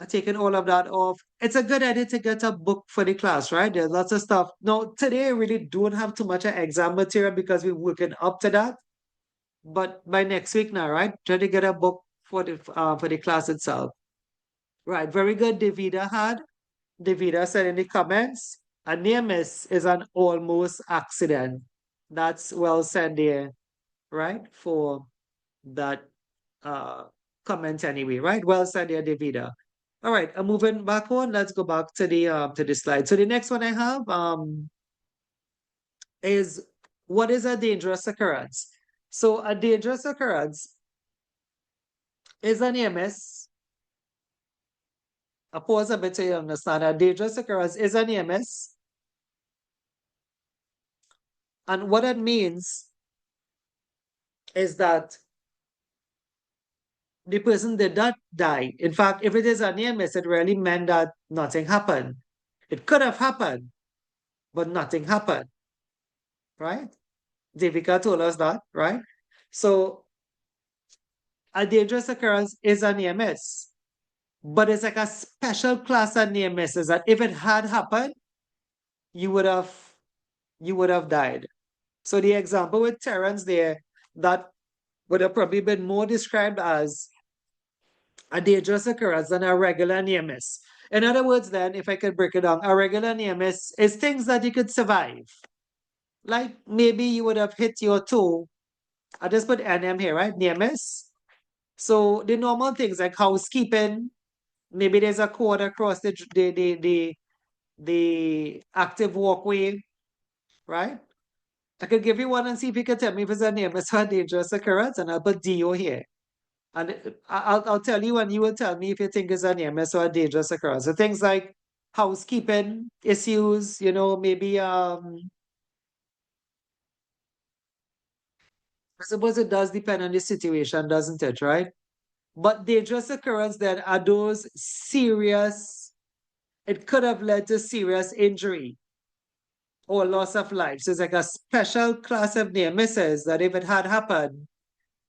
taken all of that off. It's a good idea to get a book for the class, right? There's lots of stuff. Now, today I really don't have too much exam material because we're working up to that. But by next week now, right? Try to get a book for the class itself. Right, very good. Davida said in the comments, a near miss is an almost accident. That's well said there, right? For that comment anyway, right? Well said there, Davida. All right, I'm moving back on. Let's go back to the slide. So the next one I have is, what is a dangerous occurrence? So a dangerous occurrence is an EMS. I'll pause a bit so you understand. A dangerous occurrence is an EMS. And what it means is that the person did not die. In fact, if it is a near miss, it really meant that nothing happened. It could have happened, but nothing happened, right? Devika told us that, right? So a dangerous occurrence is a near miss, but it's like a special class of near misses that if it had happened, you would have died. So the example with Terence there, that would have probably been more described as a dangerous occurrence than a regular near miss. In other words, then, if I could break it down, a regular near miss is things that you could survive. Like maybe you would have hit your toe. I just put NM here, right? Near miss. So the normal things like housekeeping, maybe there's a cord across the active walkway, right? I could give you one and see if you can tell me if it's a near miss or a dangerous occurrence, and I'll put DO here. And I'll tell you, and you will tell me if you think it's a near miss or a dangerous occurrence. So things like housekeeping issues, maybe I suppose it does depend on the situation, doesn't it, right? But dangerous occurrence then are those serious, it could have led to serious injury or loss of life. So it's like a special class of near misses that if it had happened,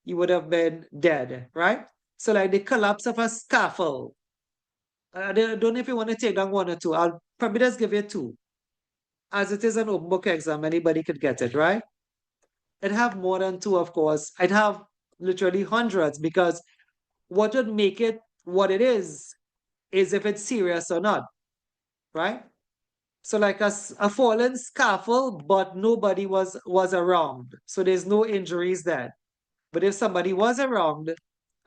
you would have been dead, right? So like the collapse of a scaffold. I don't know if you want to take down one or two. I'll probably just give you two. As it is an open book exam, anybody could get it, right? I'd have more than two, of course. I'd have literally hundreds because what would make it what it is if it's serious or not, right? So like a fallen scaffold, but nobody was around. So there's no injuries there. But if somebody was around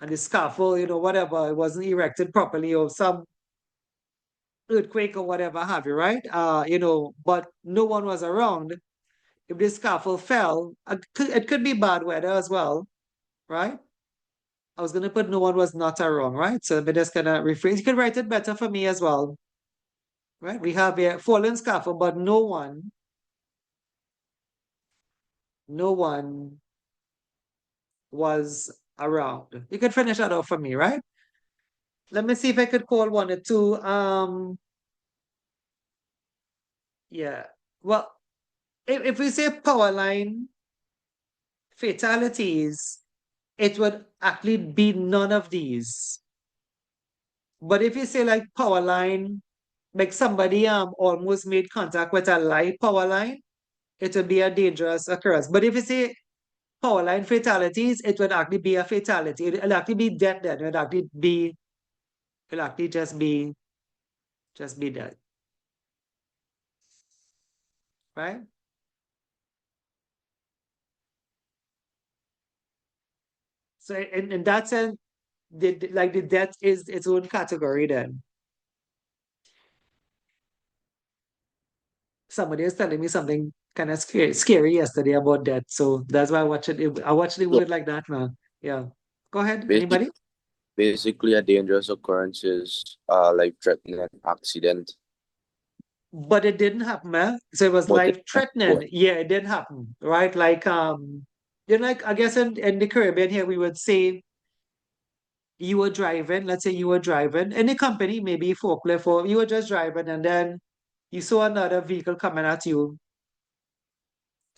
and the scaffold, whatever, it wasn't erected properly or some earthquake or whatever have you, right? But no one was around. If the scaffold fell, it could be bad weather as well, right? I was gonna put no one was not around, right? So let me just kind of rephrase. You can write it better for me as well, right? We have a fallen scaffold, but no one was around. You could finish that off for me, right? Let me see if I could call one or two. Yeah. Well, if we say power line fatalities, it would actually be none of these. But if you say like power line, like somebody almost made contact with a live power line, it would be a dangerous occurrence. But if you say power line fatalities, it would actually be a fatality. It'll actually be dead then. It'll actually just be dead. Right? So in that sense, the death is its own category then. Somebody was telling me something kind of scary yesterday about death. So that's why I watched the So word like that, man. Yeah. Go ahead. basic, Anybody? basically, a dangerous occurrence is life-threatening accident. But it didn't happen, man. So it was But life threatening. Yeah, it didn't happen. Right? Like like I guess in the Caribbean here we would say you were driving, let's say you were driving in a company, maybe forklift, or you were just driving and then you saw another vehicle coming at you.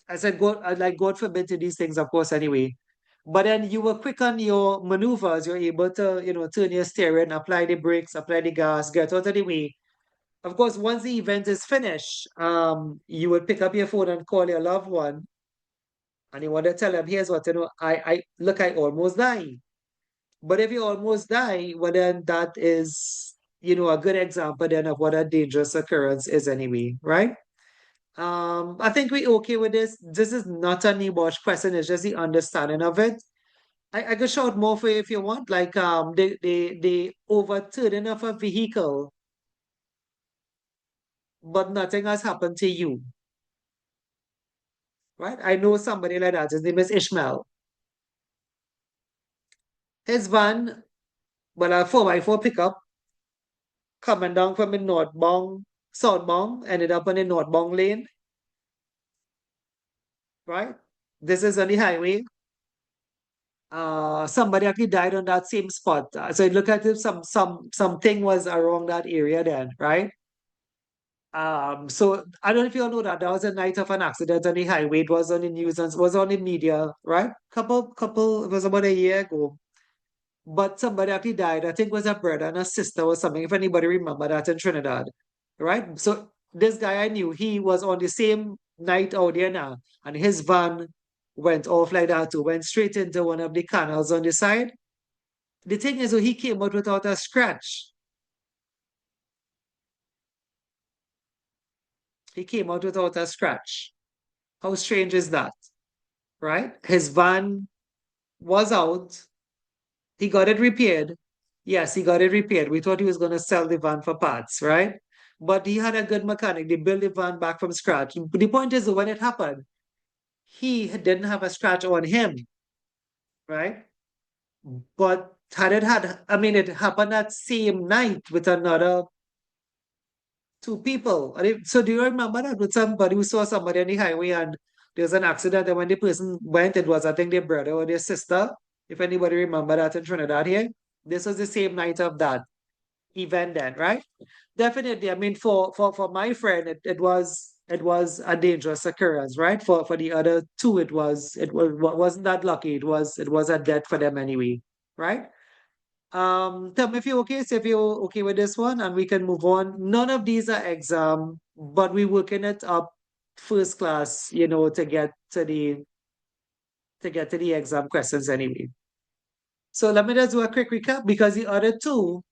I said, God, like God forbid to these things, of course, anyway. But then you were quick on your maneuvers. You're able to, turn your steering, apply the brakes, apply the gas, get out of the way. Of course, once the event is finished, you would pick up your phone and call your loved one, and you want to tell them, here's what, I look, I almost die. But if you almost die, well, then that is, a good example then of what a dangerous occurrence is anyway, right? I think we're okay with this. This is not a NEBOSH question, it's just the understanding of it. I could shout more for you if you want, like the overturning of a vehicle, but nothing has happened to you. Right? I know somebody like that. His name is Ishmael. His van, well, a 4x4 pickup coming down from the southbound, ended up on the northbound lane. Right? This is on the highway. Somebody actually died on that same spot. So it looked like if something was around that area then, right? So I don't know if you all know that was a night of an accident on the highway. It was on the news and was on the media, right? It was about a year ago. But somebody actually died. I think it was a brother and a sister or something, if anybody remember that in Trinidad, right? So this guy I knew, he was on the same night out there now, and his van went off like that too, went straight into one of the canals on the side. The thing is, he came out without a scratch. He came out without a scratch. How strange is that, right? His van was out. He got it repaired. Yes, he got it repaired. We thought he was going to sell the van for parts, right? But he had a good mechanic. They built the van back from scratch. The point is, when it happened, he didn't have a scratch on him, right? But I mean, it happened that same night with another two people. So do you remember that with somebody who saw somebody on the highway and there was an accident, and when the person went, it was, I think, their brother or their sister, if anybody remember that in Trinidad here. This was the same night of that event then, right? Definitely. I mean, for my friend, it was a dangerous occurrence, right? For the other two, it wasn't that lucky. It was a death for them anyway, right? Tell me if you're okay, say if you're okay with this one, and we can move on. None of these are exam, but we're working it up first class, to get to the exam questions anyway. So let me just do a quick recap, because the other two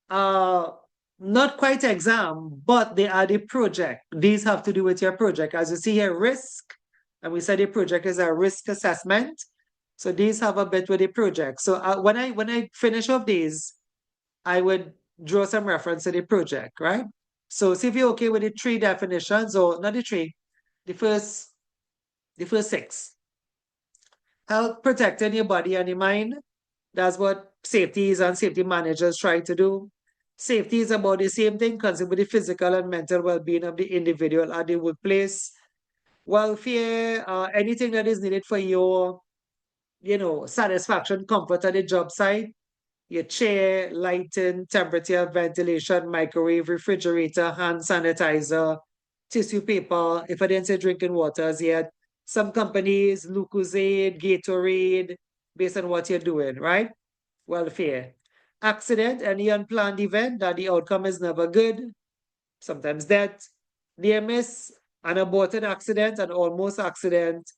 not quite exam, but they are the project. These have to do with your project. As you see here, risk, and we said the project is a risk assessment. So these have a bit with the project. So when I finish off these, I would draw some reference to the project, right? So see if you're okay with the three definitions, or not the three, the first six. Health, protecting your body and your mind. That's what safety is, and safety managers try to do. Safety is about the same thing, consider the physical and mental well-being of the individual at the workplace. Welfare, anything that is needed for your, satisfaction, comfort at the job site. Your chair, lighting, temperature, ventilation, microwave, refrigerator, hand sanitizer, tissue paper. If I didn't say drinking waters yet, some companies, Lucozade, Gatorade, based on what you're doing, right? Welfare. Accident, any unplanned event that the outcome is never good, sometimes death. Near miss, an aborted accident, an almost accident,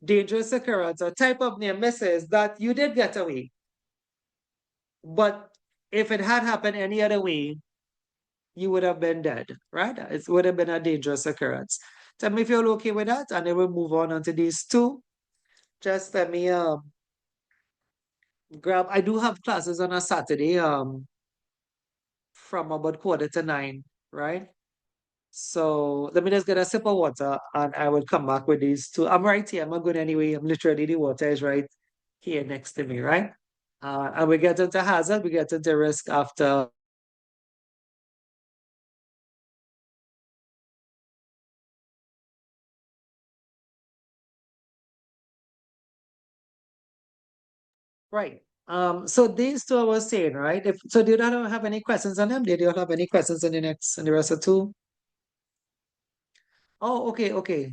dangerous occurrence, a type of near misses that you did get away. But if it had happened any other way, you would have been dead, right? It would have been a dangerous occurrence. Tell me if you're okay with that, and then we'll move on to these two. Just let me grab. I do have classes on a Saturday from about 8:45, right? So let me just get a sip of water, and I will come back with these two. I'm right here. I'm not going anyway. I'm literally, the water is right here next to me, right? And we get into hazard, we get into risk after. Right. So these two I was saying, right? So do you not have any questions on them? Did you have any questions on the rest of two? Oh, okay, okay.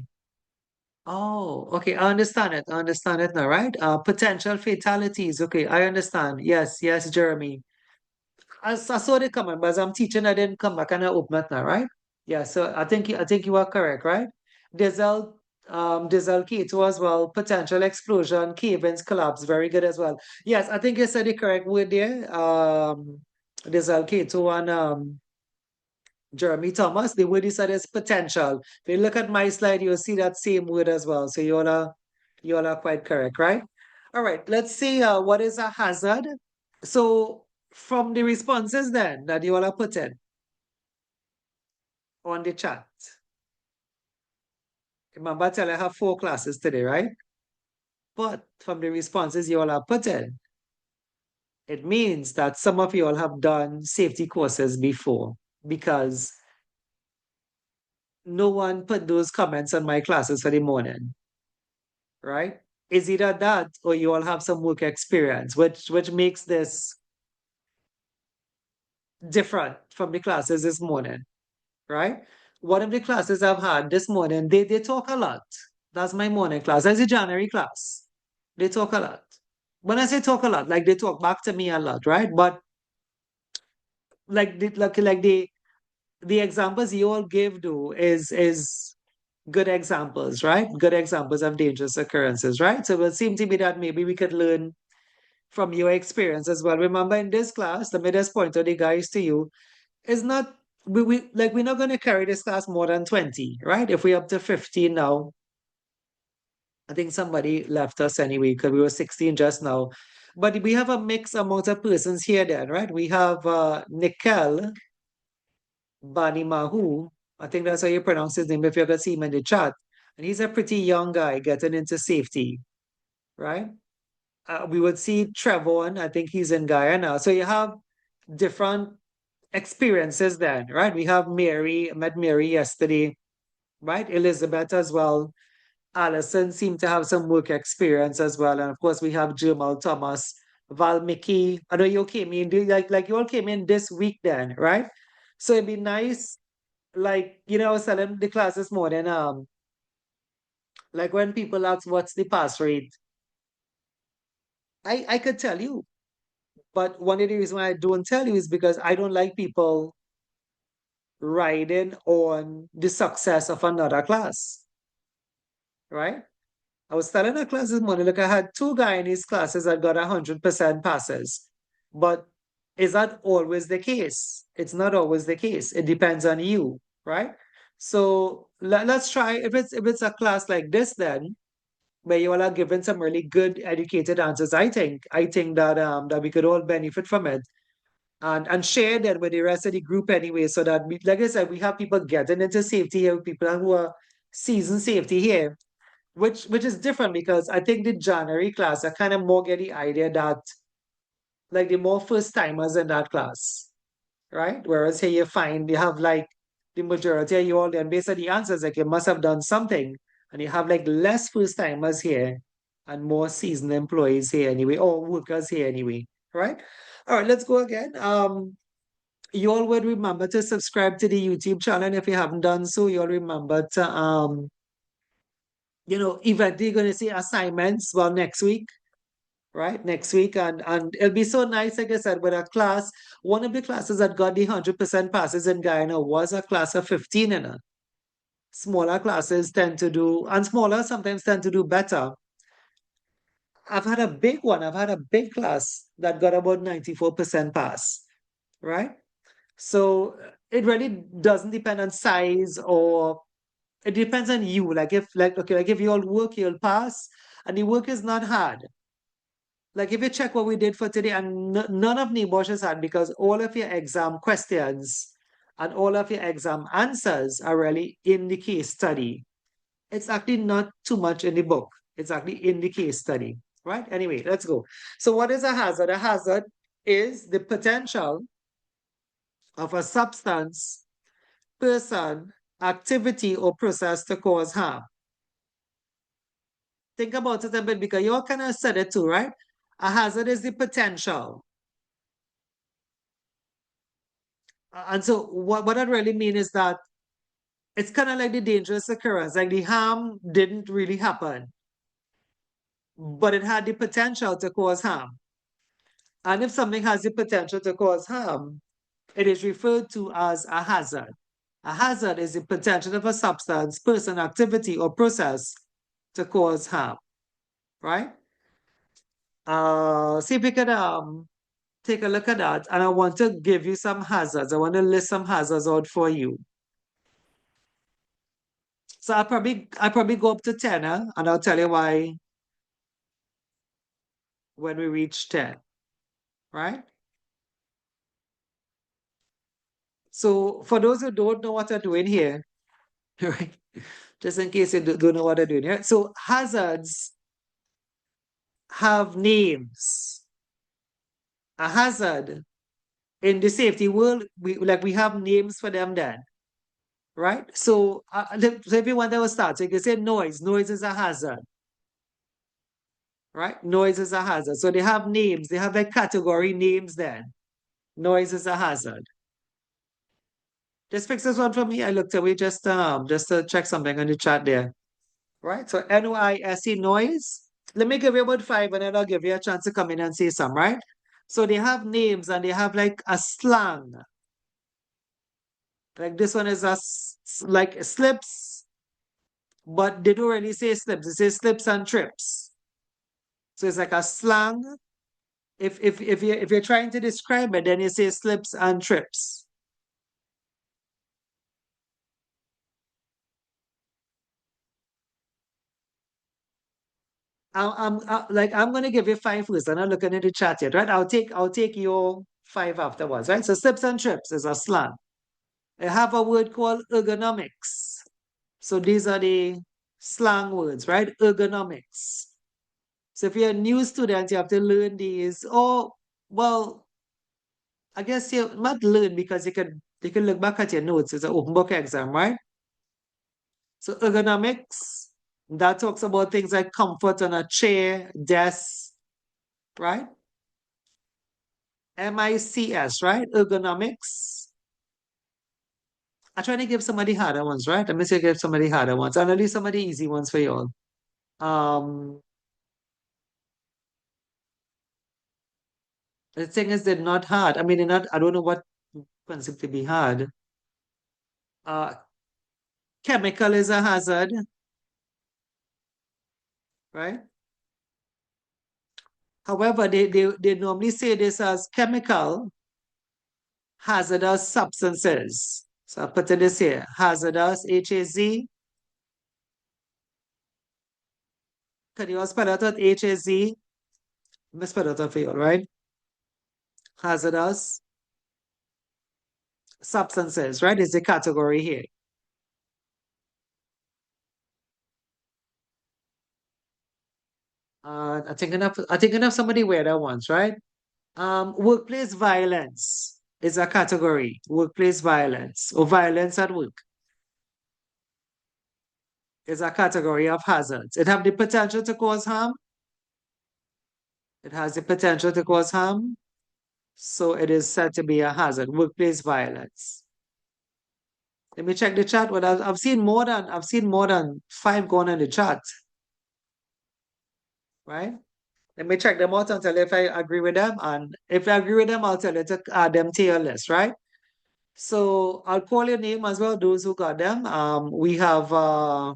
Oh, okay. I understand it. I understand it now, right? Potential fatalities. Okay, I understand. Yes, yes, Jeremy. I saw it coming, but as I'm teaching, I didn't come back and I open it now, right? Yeah, so I think you are correct, right? Diesel Diesel K2 as well, potential explosion, cave-ins collapse, very good as well. Yes, I think you said the correct word there. Diesel K2 and Jeremy Thomas, the word he said is potential. If you look at my slide, you'll see that same word as well. So you all are quite correct, right? All right, let's see what is a hazard. So from the responses then that you all are put in on the chat. Remember, I tell you I have 4 classes today, right? But from the responses you all have put in, it means that some of you all have done safety courses before, because no one put those comments on my classes for the morning, right? It's either that or you all have some work experience, which makes this different from the classes this morning, right? One of the classes I've had this morning, they talk a lot. That's my morning class. That's the January class. They talk a lot. When I say talk a lot, like they talk back to me a lot, right? But like the examples you all give do is good examples, right? Good examples of dangerous occurrences, right? So it would seem to me that maybe we could learn from your experience as well. Remember, in this class, the just point out the guys to you is not we're not going to carry this class more than 20, right? If we're up to 15 now, I think somebody left us anyway because we were 16 just now. But we have a mixed amount of persons here then, right? We have Nikel Banimahu. I think that's how you pronounce his name if you ever see him in the chat. and he's a pretty young guy getting into safety, right? We would see Trevor, I think he's in Guyana. So you have different experiences then, right? We have Mary, I met Mary yesterday, right? Elizabeth as well. Allison seemed to have some work experience as well. And of course, we have Jamal Thomas, Valmiki. I know you came in, like you all came in this week then, right? So it'd be nice, like, I was telling the class this morning, like when people ask what's the pass rate, I could tell you. But one of the reasons why I don't tell you is because I don't like people riding on the success of another class, right? I was telling a class this morning, look, I had two Guyanese classes that got 100% passes. But is that always the case? It's not always the case. It depends on you, right? So let's try, if it's a class like this then, where you all are given some really good educated answers, I think that we could all benefit from it and share that with the rest of the group anyway, so that we, like I said, we have people getting into safety here, people who are seasoned safety here, which is different because I think the January class, I kind of more get the idea that like the more first timers in that class, right? Whereas here you have like the majority of you all, and based on the answers, like you must have done something, and you have like less first timers here and more seasoned employees here anyway, or workers here anyway, right? All right, let's go again. You all would remember to subscribe to the YouTube channel. And if you haven't done so, you all remember to eventually you're going to see assignments next week, right? Next week. And it'll be so nice, like I said, with a class. One of the classes that got the 100% passes in Guyana was a class of 15 in it. Smaller classes tend to do, and smaller sometimes tend to do better. I've had a big one. I've had a big class that got about 94% pass, right? So it really doesn't depend on size, or it depends on you. Like if you all work, you'll pass, and the work is not hard. Like if you check what we did for today, and none of NEBOSH is hard because all of your exam questions and all of your exam answers are really in the case study. It's actually not too much in the book. It's actually in the case study, right? Anyway, let's go. So what is a hazard? A hazard is the potential of a substance, person, activity, or process to cause harm. Think about it a bit because you all kind of said it too, right? A hazard is the potential. And so what that really means is that it's kind of like the dangerous occurrence, like the harm didn't really happen, but it had the potential to cause harm. And if something has the potential to cause harm, it is referred to as a hazard. A hazard is the potential of a substance, person, activity, or process to cause harm, right? See if we could take a look at that. And I want to give you some hazards. I want to list some hazards out for you. So I'll probably go up to 10, and I'll tell you why when we reach 10, right? So for those who don't know what I'm doing here, right? Just in case you don't know what I'm doing here. So hazards have names. A hazard in the safety world, we have names for them then, right? So, so if you want to start, so you can say noise. Noise is a hazard, right? Noise is a hazard. So they have names. They have like category names then. Noise is a hazard. Just fix this one for me. I looked away just to check something on the chat there. Right? So NOISE, noise. Let me give you about 5 and then I'll give you a chance to come in and say some, right? So they have names and they have like a slang. Like this one is like slips, but they don't really say slips. They say slips and trips. So it's like a slang. If you're trying to describe it, then you say slips and trips. I'm gonna give you 5 first. I'm not looking at the chat yet, right? I'll take your 5 afterwards, right? So slips and trips is a slang. I have a word called ergonomics. So these are the slang words, right? Ergonomics. So if you're a new student, you have to learn these. Oh, well, I guess you might learn because you can look back at your notes. It's an open book exam, right? So ergonomics, that talks about things like comfort on a chair, desk, right? MICS, right? Ergonomics. I try to give somebody harder ones, right? Let me say give somebody harder ones. And I'll leave some of the easy ones for y'all. The thing is, they're not hard. I mean, they're not, I don't know what concept to be hard. Chemical is a hazard, right? However, they normally say this as chemical hazardous substances. So I put this here, hazardous, H-A-Z. Can you all spell out what H-A-Z? Let me spell it out for you, right? Hazardous substances, right? Is the category here. I think enough somebody weirder ones, right? Workplace violence is a category. Workplace violence or violence at work is a category of hazards. It have the potential to cause harm. It has the potential to cause harm. So it is said to be a hazard. Workplace violence. Let me check the chat. Well, I've seen more than 5 going in the chat. Right? Let me check them out and tell you if I agree with them. And if I agree with them, I'll tell you to add them to your list, right? So I'll call your name as well, those who got them. We have let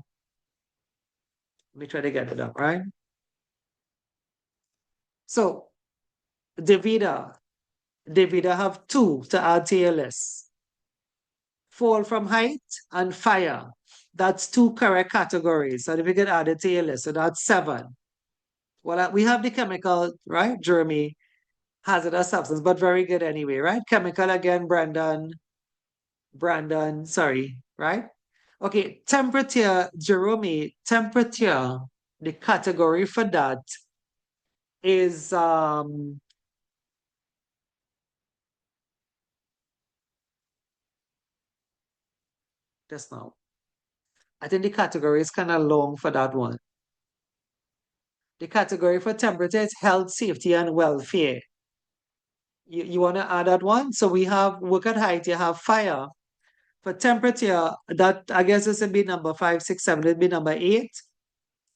me try to get it up, right? So Davida have 2 to add to your list. Fall from height and fire. That's 2 correct categories. So if you could add it to your list, so that's 7. Well, we have the chemical, right? Jeremy, hazardous substance, but very good anyway, right? Chemical again, Brandon, sorry, right? Okay, temperature, Jerome, temperature, the category for that is just now. I think the category is kind of long for that one. The category for temperature is health, safety, and welfare. You want to add that one? So we have work at height, you have fire. For temperature, that I guess this would be number 5, 6, 7, it'd be number 8.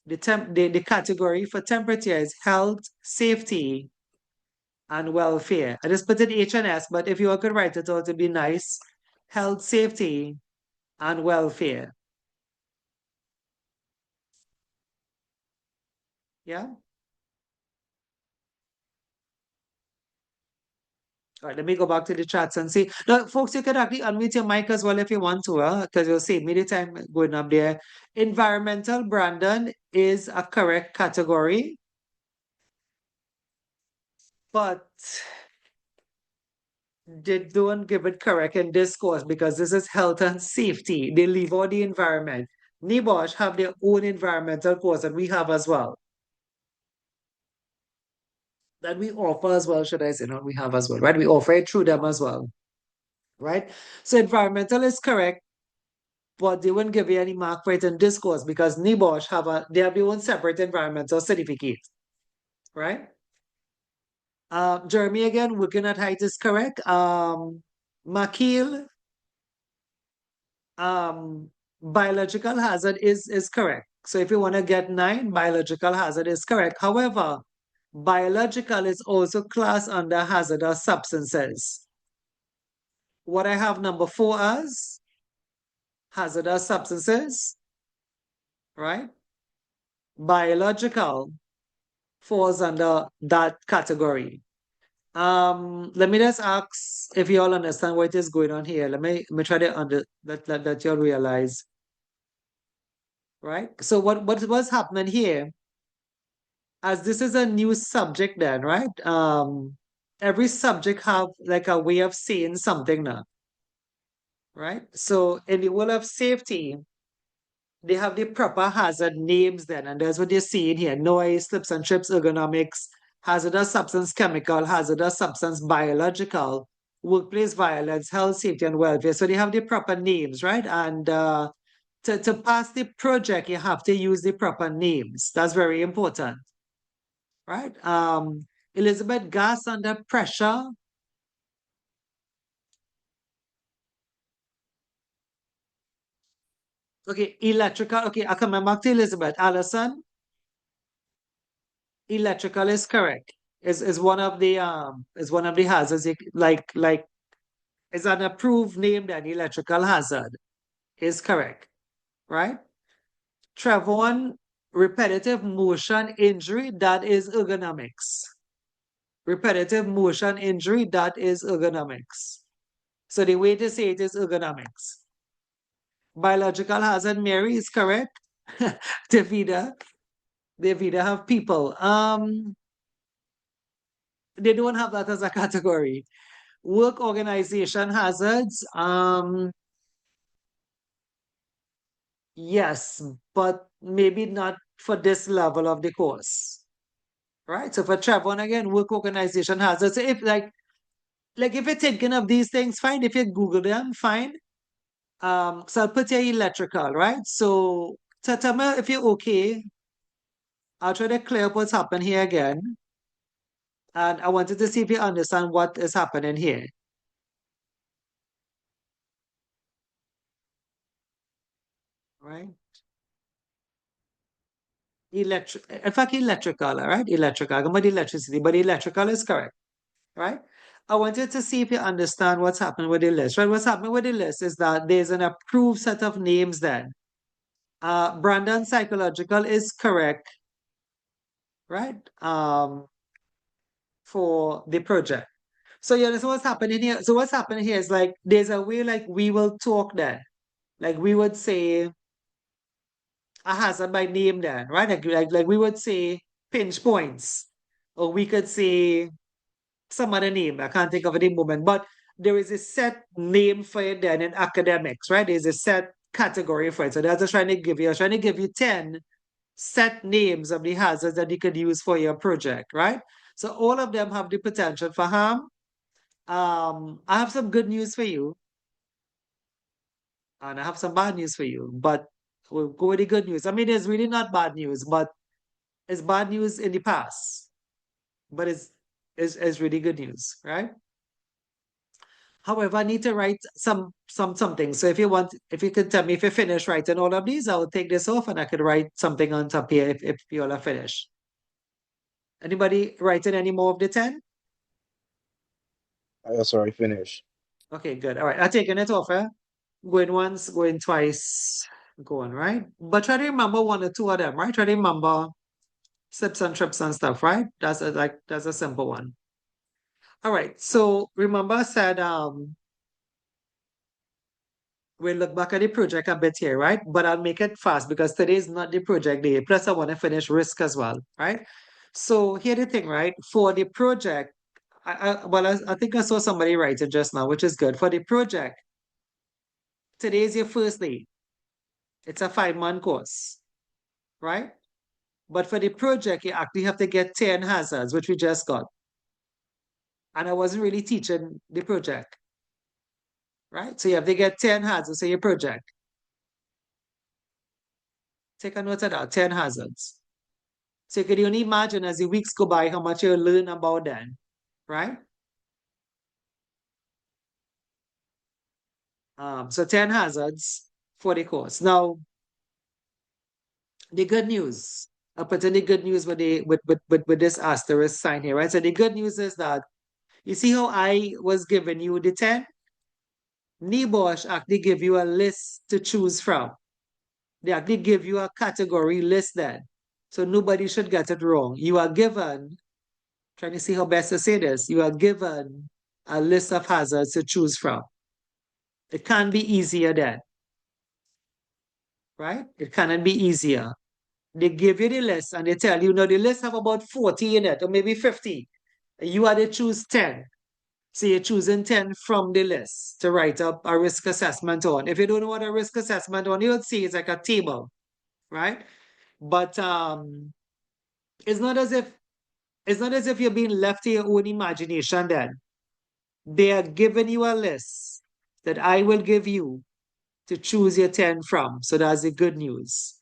The category for temperature is health, safety, and welfare. I just put it H and S, but if you all could write it out, it'd be nice. Health, safety, and welfare. Yeah? All right, let me go back to the chats and see. Now, folks, you can actually unmute your mic as well if you want to, because you'll save me the time going up there. Environmental, Brandon, is a correct category. But they don't give it correct in this course because this is health and safety. They leave out the environment. NEBOSH have their own environmental course that we have as well. That we offer as well, should I say, not we have as well, right? We offer it through them as well, right? So environmental is correct, but they wouldn't give you any mark for it in this course because NEBOSH they have their own separate environmental certificate, right? Jeremy, again, working at height is correct. Makil, biological hazard is correct. So if you want to get 9, biological hazard is correct. However, biological is also classed under hazardous substances. What I have number 4 as hazardous substances, right? Biological falls under that category. Let me just ask if you all understand what is going on here. Let me try to let you all realize. Right? So what's happening here? As this is a new subject then, right? Every subject have like a way of saying something now. Right? So in the world of safety, they have the proper hazard names then, and that's what you're seeing here: noise, slips and trips, ergonomics, hazardous substance chemical, hazardous substance biological, workplace violence, health, safety, and welfare. So they have the proper names, right? And to pass the project, you have to use the proper names. That's very important, right? Elizabeth, gas under pressure. Okay, electrical. Okay, I come back to Elizabeth. Allison, electrical is correct. Is one of the hazards. Like is an approved name then electrical hazard is correct, right? Trevon, repetitive motion injury, that is ergonomics. Repetitive motion injury, that is ergonomics. So the way to say it is ergonomics. Biological hazard, Mary, is correct. Davida have people. They don't have that as a category. Work organization hazards, yes, but maybe not for this level of the course. Right? So for Trevon again, work organization hazards. So if like if you're thinking of these things, fine. If you Google them, fine. So I'll put your electrical, right? So Tatama, if you're okay, I'll try to clear up what's happened here again. And I wanted to see if you understand what is happening here. Right? In fact, electrical, all right? Electrical. I'm about electricity, but electrical is correct, right? I wanted to see if you understand what's happening with the list, right? What's happening with the list is that there's an approved set of names then. Brandon, psychological is correct, right? For the project. So you understand what's happening here? So what's happening here is like there's a way like we will talk then. Like we would say a hazard by name then, right? Like we would say pinch points. Or we could say some other name. I can't think of it in the moment, but there is a set name for it then in academics, right? There's a set category for it. So that's just trying to give you, I was trying to give you 10 set names of the hazards that you could use for your project, right? So all of them have the potential for harm. I have some good news for you. And I have some bad news for you, but we'll go with the good news. I mean, it's really not bad news, but it's bad news in the past. But it's really good news, right? However, I need to write something. So if you could tell me if you finish writing all of these, I will take this off and I could write something on top here if you all are finished. Anybody writing any more of the 10? Sorry, finish. Okay, good. All right, I'm taking it off, eh? Going once, going twice, going, right? But try to remember one or two of them, right? Try to remember slips and trips and stuff, right? That's a simple one. All right, so remember I said we'll look back at the project a bit here, right? But I'll make it fast because today is not the project day. Plus, I want to finish risk as well, right? So here the thing, right? For the project, I think I saw somebody write it just now, which is good. For the project, today is your first day. It's a 5-month course, right? But for the project, you actually have to get 10 hazards, which we just got. And I wasn't really teaching the project, right? So you have to get 10 hazards for your project. Take a note of that, 10 hazards. So you can only imagine as the weeks go by how much you'll learn about them, right? So 10 hazards for the course. Now, the good news, I'll put in the good news with this asterisk sign here, right? So the good news is that you see how I was giving you the 10? NEBOSH actually give you a list to choose from. They actually give you a category list then. So nobody should get it wrong. You are given, trying to see how best to say this, you are given a list of hazards to choose from. It can be easier then, right? It cannot be easier. They give you the list and they tell you, no, the list have about 40 in it, or maybe 50. You had to choose 10. So you're choosing 10 from the list to write up a risk assessment on. If you don't know what a risk assessment on, you'll see it's like a table. right? But it's not as if you're being left to your own imagination then. They are giving you a list that I will give you to choose your 10 from. So that's the good news.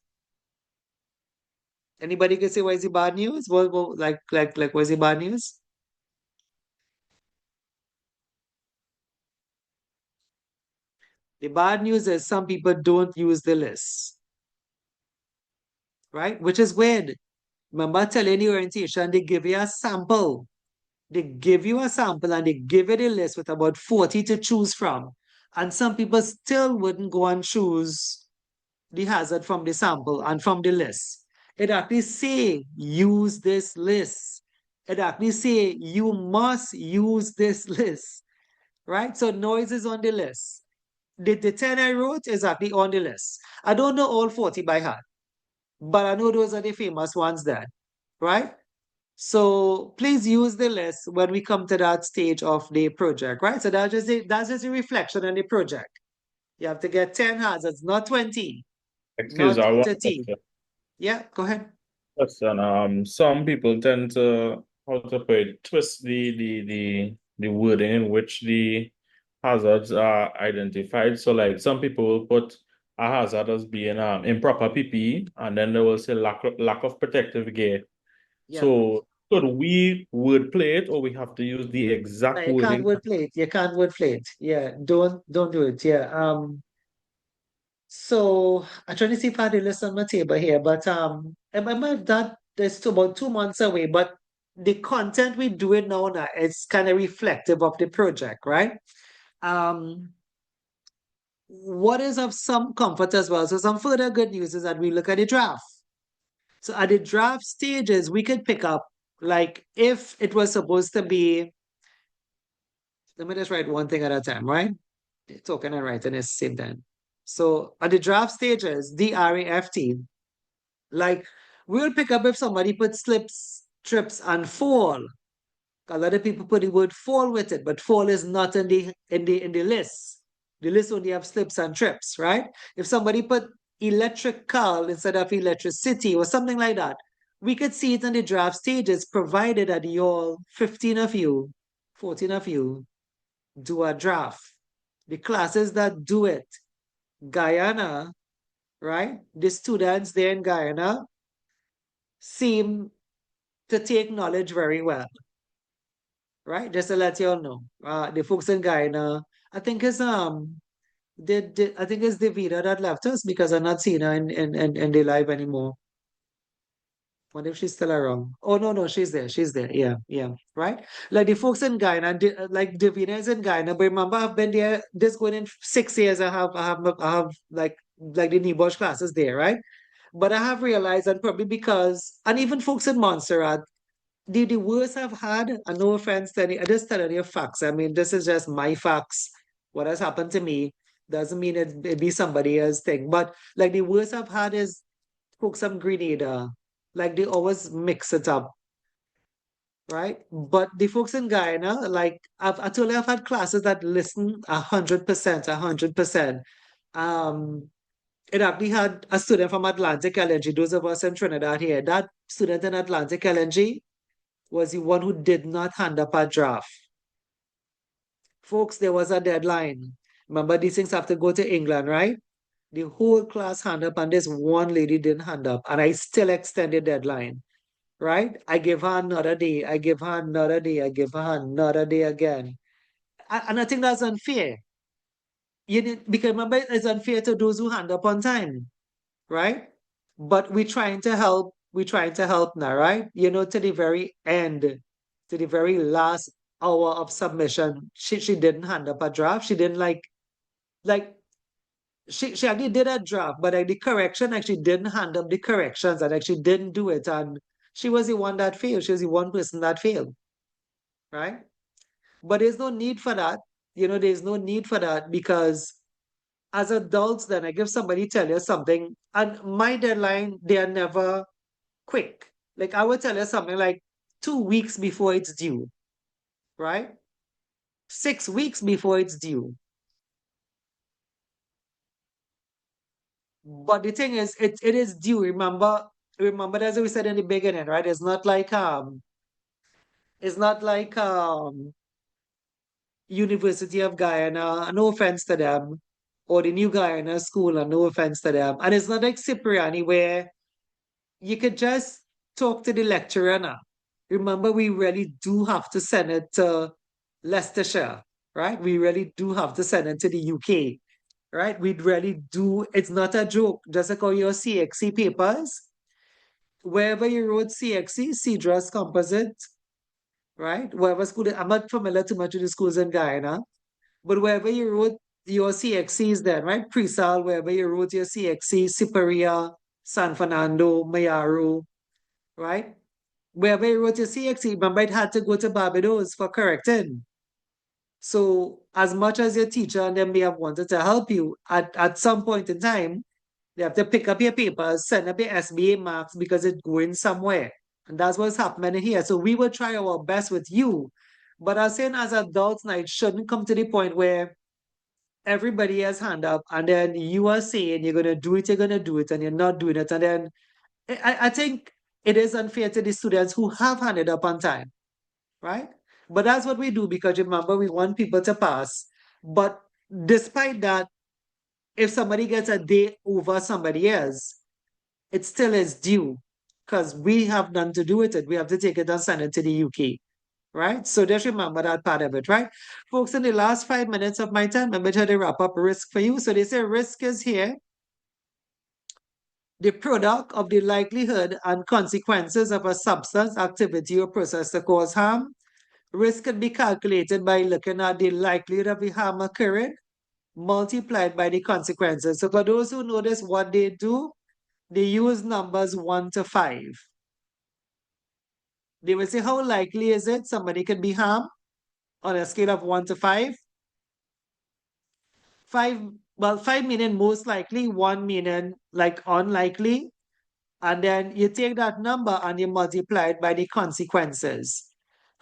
Anybody can say what is the bad news? What is the bad news? The bad news is some people don't use the list, right? Which is weird. Remember telling the orientation, they give you a sample. They give you a sample and they give you the list with about 40 to choose from. And some people still wouldn't go and choose the hazard from the sample and from the list. It actually say use this list. It actually say you must use this list, right? So noise is on the list. The 10 I wrote is actually on the list. I don't know all 40 by heart, but I know those are the famous ones there, right? So please use the list when we come to that stage of the project, right? So that's just a reflection on the project. You have to get 10 hazards, not 20, Excuse, not I want 30. Yeah, go ahead. question. Some people tend to, how to put it, twist the wording in which the hazards are identified. So like some people will put a hazard as being improper PPE, and then they will say lack of protective gear. Yeah. So could we wordplay it, or we have to use the No, exact you can't wording? wordplay it. You can't wordplay it. Yeah, don't do it. Yeah. So I'm trying to see if I had the list on my table here, but that is about 2 months away. But the content we do it now is kind of reflective of the project, right? What is of some comfort as well? So some further good news is that we look at the draft. So at the draft stages, we could pick up like if it was supposed to be. Let me just write one thing at a time, right? Talking and writing is the same time. So at the draft stages, DRAFT, like we'll pick up if somebody put slips, trips, and fall. A lot of people put the word fall with it, but fall is not in the list. The list only have slips and trips, right? If somebody put electrical instead of electricity or something like that, we could see it in the draft stages, provided that you all 15 of you, 14 of you, do a draft. The classes that do it, Guyana, right? The students there in Guyana seem to take knowledge very well, right? Just to let you all know. The folks in Guyana, I think it's I think it's Davida that left us because I'm not seeing her in the live anymore. Wonder if she's still around. Oh no, she's there. She's there. Yeah, right. Like the folks in Guyana, like Davina is in Guyana, but remember I've been there. This going in 6 years. I have like the NEBOSH classes there, right? But I have realized, and probably because, and even folks in Montserrat, the worst I've had, and no offense to any, I just tell you facts. I mean, this is just my facts. What has happened to me doesn't mean it be somebody else's thing. But like the worst I've had is cook some Grenada. Like they always mix it up, right? But the folks in Guyana, like I told you, I've had classes that listen 100%, 100%. Um, it actually had a student from Atlantic LNG. Those of us in Trinidad here, that student in Atlantic LNG was the one who did not hand up a draft. Folks, there was a deadline. Remember, these things have to go to England, right? The whole class hand up, and this one lady didn't hand up, and I still extended deadline, right? I give her another day, I give her another day, I give her another day again. And I think that's unfair. Because remember, it's unfair to those who hand up on time, right? But we're trying to help now, right? To the very end, to the very last hour of submission, she didn't hand up a draft. She didn't like she actually did a draft, but like the correction, like she didn't hand up the corrections and like she didn't do it. And she was the one that failed. She was the one person that failed, right? But there's no need for that. There's no need for that because as adults, then I give somebody tell you something, and my deadline, they are never quick. Like I would tell you something like 2 weeks before it's due, right? 6 weeks before it's due. But the thing is, it is due. Remember, as we said in the beginning, right? It's not like University of Guyana, no offense to them, or the New Guyana School, and no offense to them. And it's not like Cipriani where you could just talk to the lecturer now. Remember, we really do have to send it to Leicestershire, right? We really do have to send it to the UK, right? We really do. It's not a joke. Just like all your CXC papers, wherever you wrote CXC, Cedras Composite, right? Wherever school, I'm not familiar too much with the schools in Guyana, but wherever you wrote your CXCs then, right? Presal, wherever you wrote your CXC, Siparia, San Fernando, Mayaro, right? Wherever you wrote your CXC, remember it had to go to Barbados for correcting. So as much as your teacher and them may have wanted to help you, at some point in time, they have to pick up your papers, send up your SBA marks because it's going somewhere. And that's what's happening here. So we will try our best with you. But I'm saying as adults now, it shouldn't come to the point where everybody has hand up and then you are saying you're gonna do it, and you're not doing it. And then I think it is unfair to the students who have handed up on time, right? But that's what we do because remember, we want people to pass. But despite that, if somebody gets a day over somebody else, it still is due because we have nothing to do with it. We have to take it and send it to the UK, right? So just remember that part of it, right? Folks, in the last 5 minutes of my time, I'm going to wrap up risk for you. So they say risk is here, the product of the likelihood and consequences of a substance, activity, or process to cause harm. Risk can be calculated by looking at the likelihood of the harm occurring multiplied by the consequences. So for those who notice what they do, they use numbers 1 to 5. They will say, how likely is it somebody can be harmed on a scale of 1 to 5? 5 meaning most likely, 1 meaning like unlikely. And then you take that number and you multiply it by the consequences.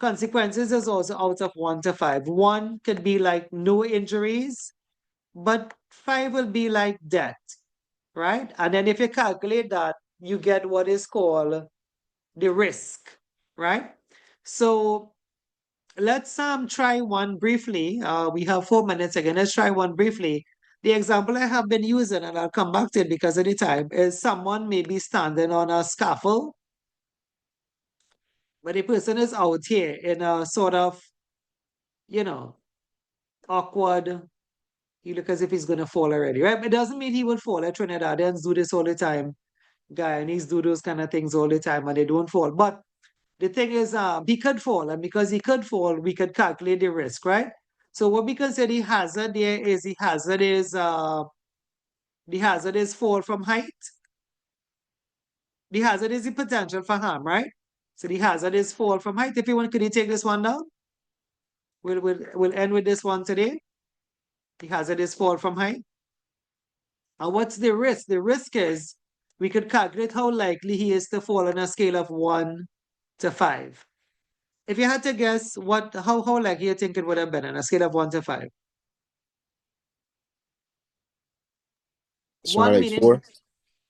Consequences is also out of 1 to 5. 1 could be like no injuries, but 5 will be like death, right? And then if you calculate that, you get what is called the risk, right? So let's try one briefly. We have 4 minutes again. Let's try one briefly. The example I have been using, and I'll come back to it because of the time, is someone may be standing on a scaffold, but the person is out here in a sort of, awkward. He look as if he's gonna fall already, right? But it doesn't mean he will fall. Trinidadians do this all the time. Guyanese do those kind of things all the time, and they don't fall. But the thing is, he could fall, and because he could fall, we could calculate the risk, right? So what we consider the hazard there is the hazard is fall from height. The hazard is the potential for harm, right? So the hazard is fall from height. If you want, could you take this one down? We'll end with this one today. The hazard is fall from height. And what's the risk? The risk is we could calculate how likely he is to fall on a scale of 1 to 5. If you had to guess how likely you think it would have been on a scale of 1 to 5. So like meaning, 4.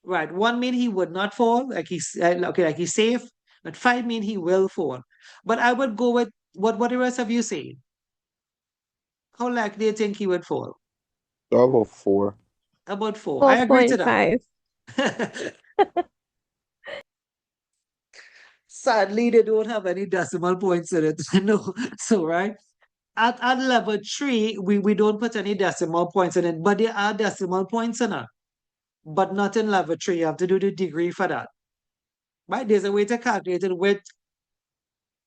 right? 1 mean he would not fall, like he's okay, like he's safe. But 5 mean he will fall. But I would go with what the rest of you say. How likely do you think he would fall? So I'll go 4. About 4. I agree to that. 4.5. Sadly, they don't have any decimal points in it. No. So, right? At level 3, we don't put any decimal points in it, but there are decimal points in it. But not in level 3. You have to do the degree for that. Right? There's a way to calculate it with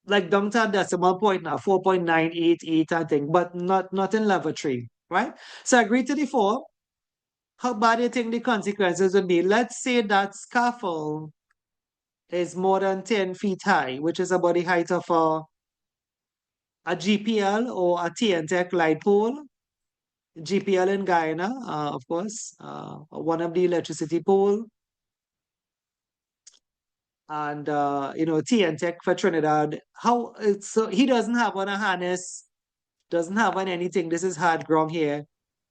like down to a decimal point now, 4.988, I think, but not in level 3. Right? So I agree to the 4. How bad do you think the consequences would be? Let's say that scaffold is more than 10 feet high, which is about the height of a GPL or a TNTech light pole. GPL in Guyana, of course, one of the electricity pole. And, TNTech for Trinidad. So he doesn't have on a harness, doesn't have on anything. This is hard ground here.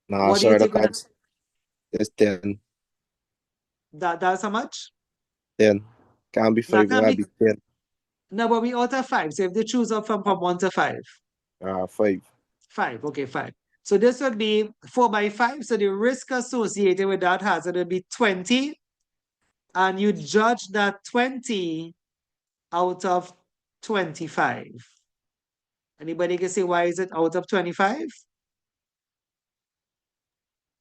Nah, What do you sorry, the think? cards is 10. That's how much? 10. Can't be That 5, can gotta be be 10. no, but we out of 5. So if they choose up from 1 to 5. 5. 5, okay, 5. So this would be 4 by 5. So the risk associated with that hazard would be 20. And you judge that 20 out of 25. Anybody can say why is it out of 25?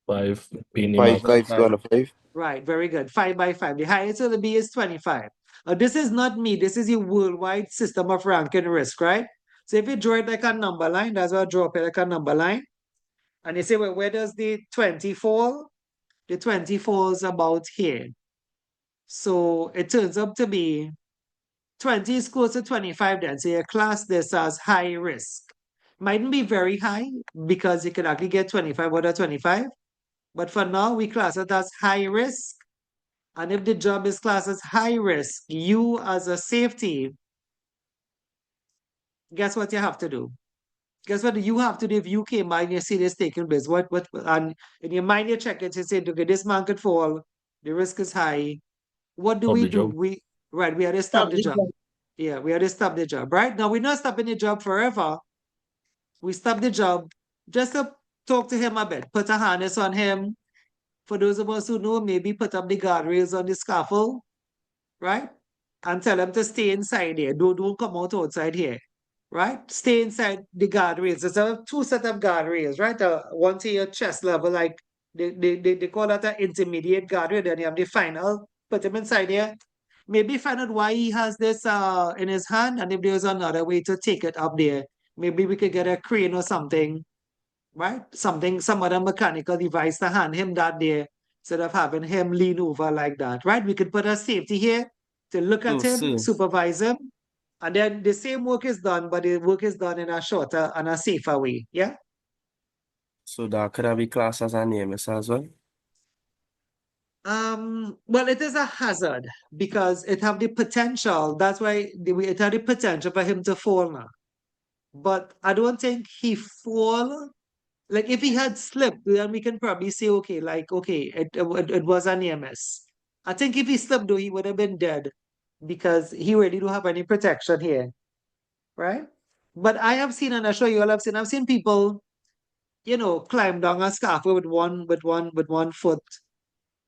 5 being 5 out of times 5. 25. Right, very good. 5 by 5. The highest of the B is 25. This is not me. This is a worldwide system of ranking risk, right? So if you draw it like a number line, that's why I draw it like a number line. And you say, well, where does the 20 fall? The 20 falls about here. So it turns up to be 20 is close to 25 then. So you class this as high risk. Mightn't be very high because you could actually get 25 out of 25. But for now, we class it as high risk. And if the job is classed as high risk, you as a safety, guess what you have to do? Guess what you have to do if you came by and you see this taking place? And in your mind you check it, you say, okay, this man could fall, the risk is high. What do Stop we the do? job. We had to stop the job. Yeah, we had to stop the job, right? Now we're not stopping the job forever. We stop the job just to talk to him a bit, put a harness on him. For those of us who know, maybe put up the guardrails on the scaffold, right? And tell them to stay inside here. Don't come out outside here, right? Stay inside the guardrails. There's a 2 set of guardrails, right? One to your chest level, like they call that an intermediate guardrail. Then you have the final. Put him inside here. Maybe find out why he has this in his hand, and if there's another way to take it up there, maybe we could get a crane or something, right? Some other mechanical device to hand him that there instead of having him lean over like that, right? We could put a safety here to look at him, supervise him, and then the same work is done, but the work is done in a shorter and a safer way, yeah? So that could be classed as an EMS as well. Well, it is a hazard because it have the potential. That's why it had the potential for him to fall now. But I don't think he fall. Like if he had slipped, then we can probably say, okay, it was an EMS. I think if he slipped though, he would have been dead because he really don't have any protection here, right? But I have seen, and I'm sure you all have seen, I've seen people, climb down a scaffold with one foot.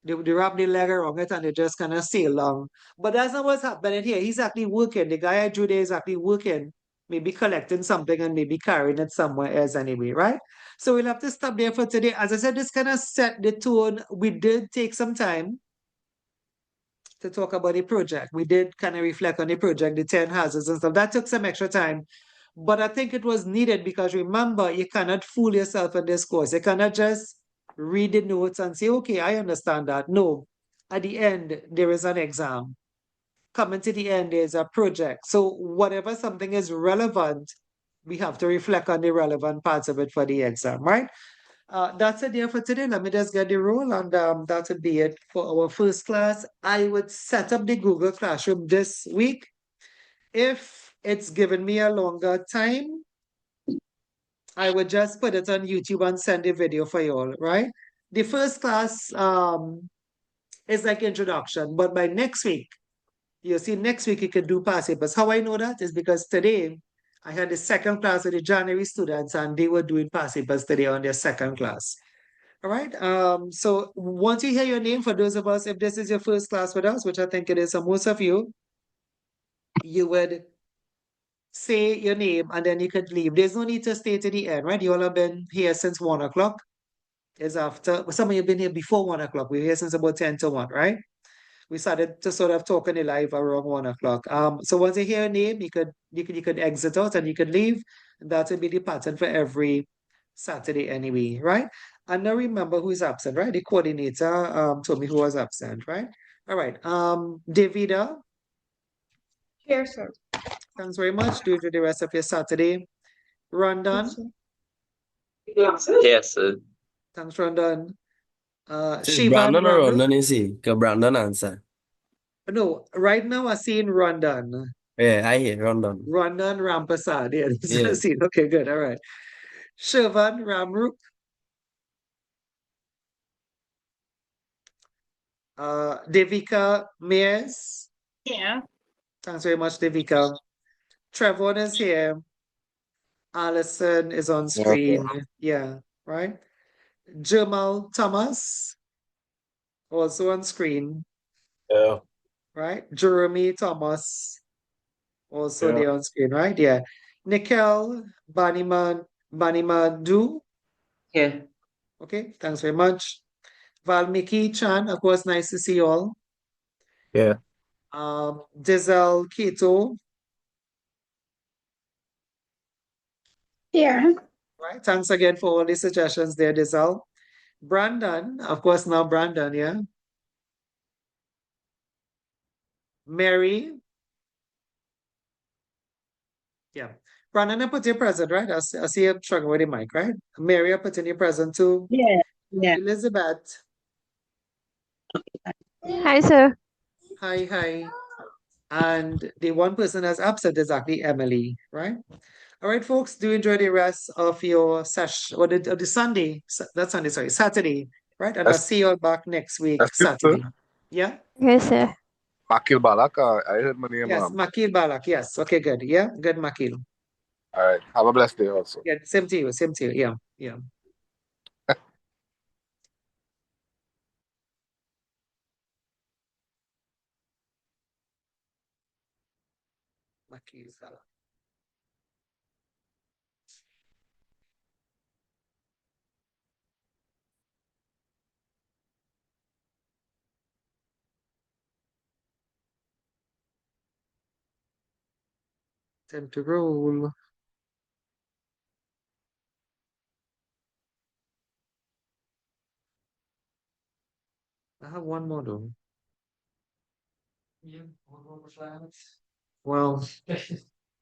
They wrap the leg around it and they just kind of sail along. But that's not what's happening here. He's actually working. The guy I drew there is actually working, maybe collecting something and maybe carrying it somewhere else anyway, right? So we'll have to stop there for today. As I said, this kind of set the tone. We did take some time to talk about the project. We did kind of reflect on the project, the 10 hazards and stuff. That took some extra time. But I think it was needed because remember, you cannot fool yourself in this course. You cannot just read the notes and say, okay, I understand that. No, at the end, there is an exam. Coming to the end, there's a project. So whatever something is relevant, we have to reflect on the relevant parts of it for the exam, right? That's it there for today. Let me just get the roll and that would be it for our first class. I would set up the Google Classroom this week. If it's given me a longer time, I would just put it on YouTube and send a video for you all, right? The first class is like introduction, but by next week, you see, next week you can do past papers. How I know that is because today I had the second class with the January students and they were doing past papers today on their second class. All right. So once you hear your name, for those of us, if this is your first class with us, which I think it is for most of you, you would say your name and then you could leave. There's no need to stay to the end, right? You all have been here since 1 o'clock. It's after, some of you have been here before 1 o'clock. We're here since about 10 to 1, right? We started to sort of talk on the live around 1 o'clock. So once you hear a name, you could exit out and you could leave. That would be the pattern for every Saturday anyway, right? And now remember who is absent, right? The coordinator told me who was absent, right? All right. Davida. Here, sir. Thanks very much. Do it for the rest of your Saturday. Rondon. Yes, sir. Thanks, Rondon. See, Shivan Brandon or Ramru. Rondon, you see? Because Brandon answer. No, right now I'm seeing Rondon. Yeah, I hear Rondon. Rondon Rampasad. Yeah, this is Yeah. what I see. Okay, good. All right. Shivan Ramru. Devika Mears. Yeah. Thanks very much, Devika. Trevor is here. Alison is on Yeah, okay. screen. Yeah, right. Jamal Thomas, also on screen, Yeah. right? Jeremy Thomas, also Yeah. there on screen, right? Yeah. Nikhil Banimadu. Yeah. Okay, thanks very much. Valmiki Chan, of course, nice to see you all. Yeah. Dizel Keto, Here. right? Thanks again for all the suggestions there, Dizel. Brandon, of course, now Brandon, yeah. Mary, yeah. Brandon, I put your present, right? I see you struggling with the mic, right? Mary, I put in your present too. Yeah. Yeah. Elizabeth, Hi, sir. hi. And the one person that's absent is actually Emily, right? All right, folks, do enjoy the rest of your session, or the Sunday, not Sunday, sorry, Saturday, right? And I'll see you all back next week, That's it, sir. Saturday. Yeah? Yes, sir. Makil Balaka. I heard my name. Yes, Makil Balak. Yes. Okay, good. Yeah, good, Makil. All right. Have a blessed day also. Yeah, same to you. Same to you. Yeah, yeah. Makil Balak. Time to roll. I have one more though. Yeah, one more for slides. Well,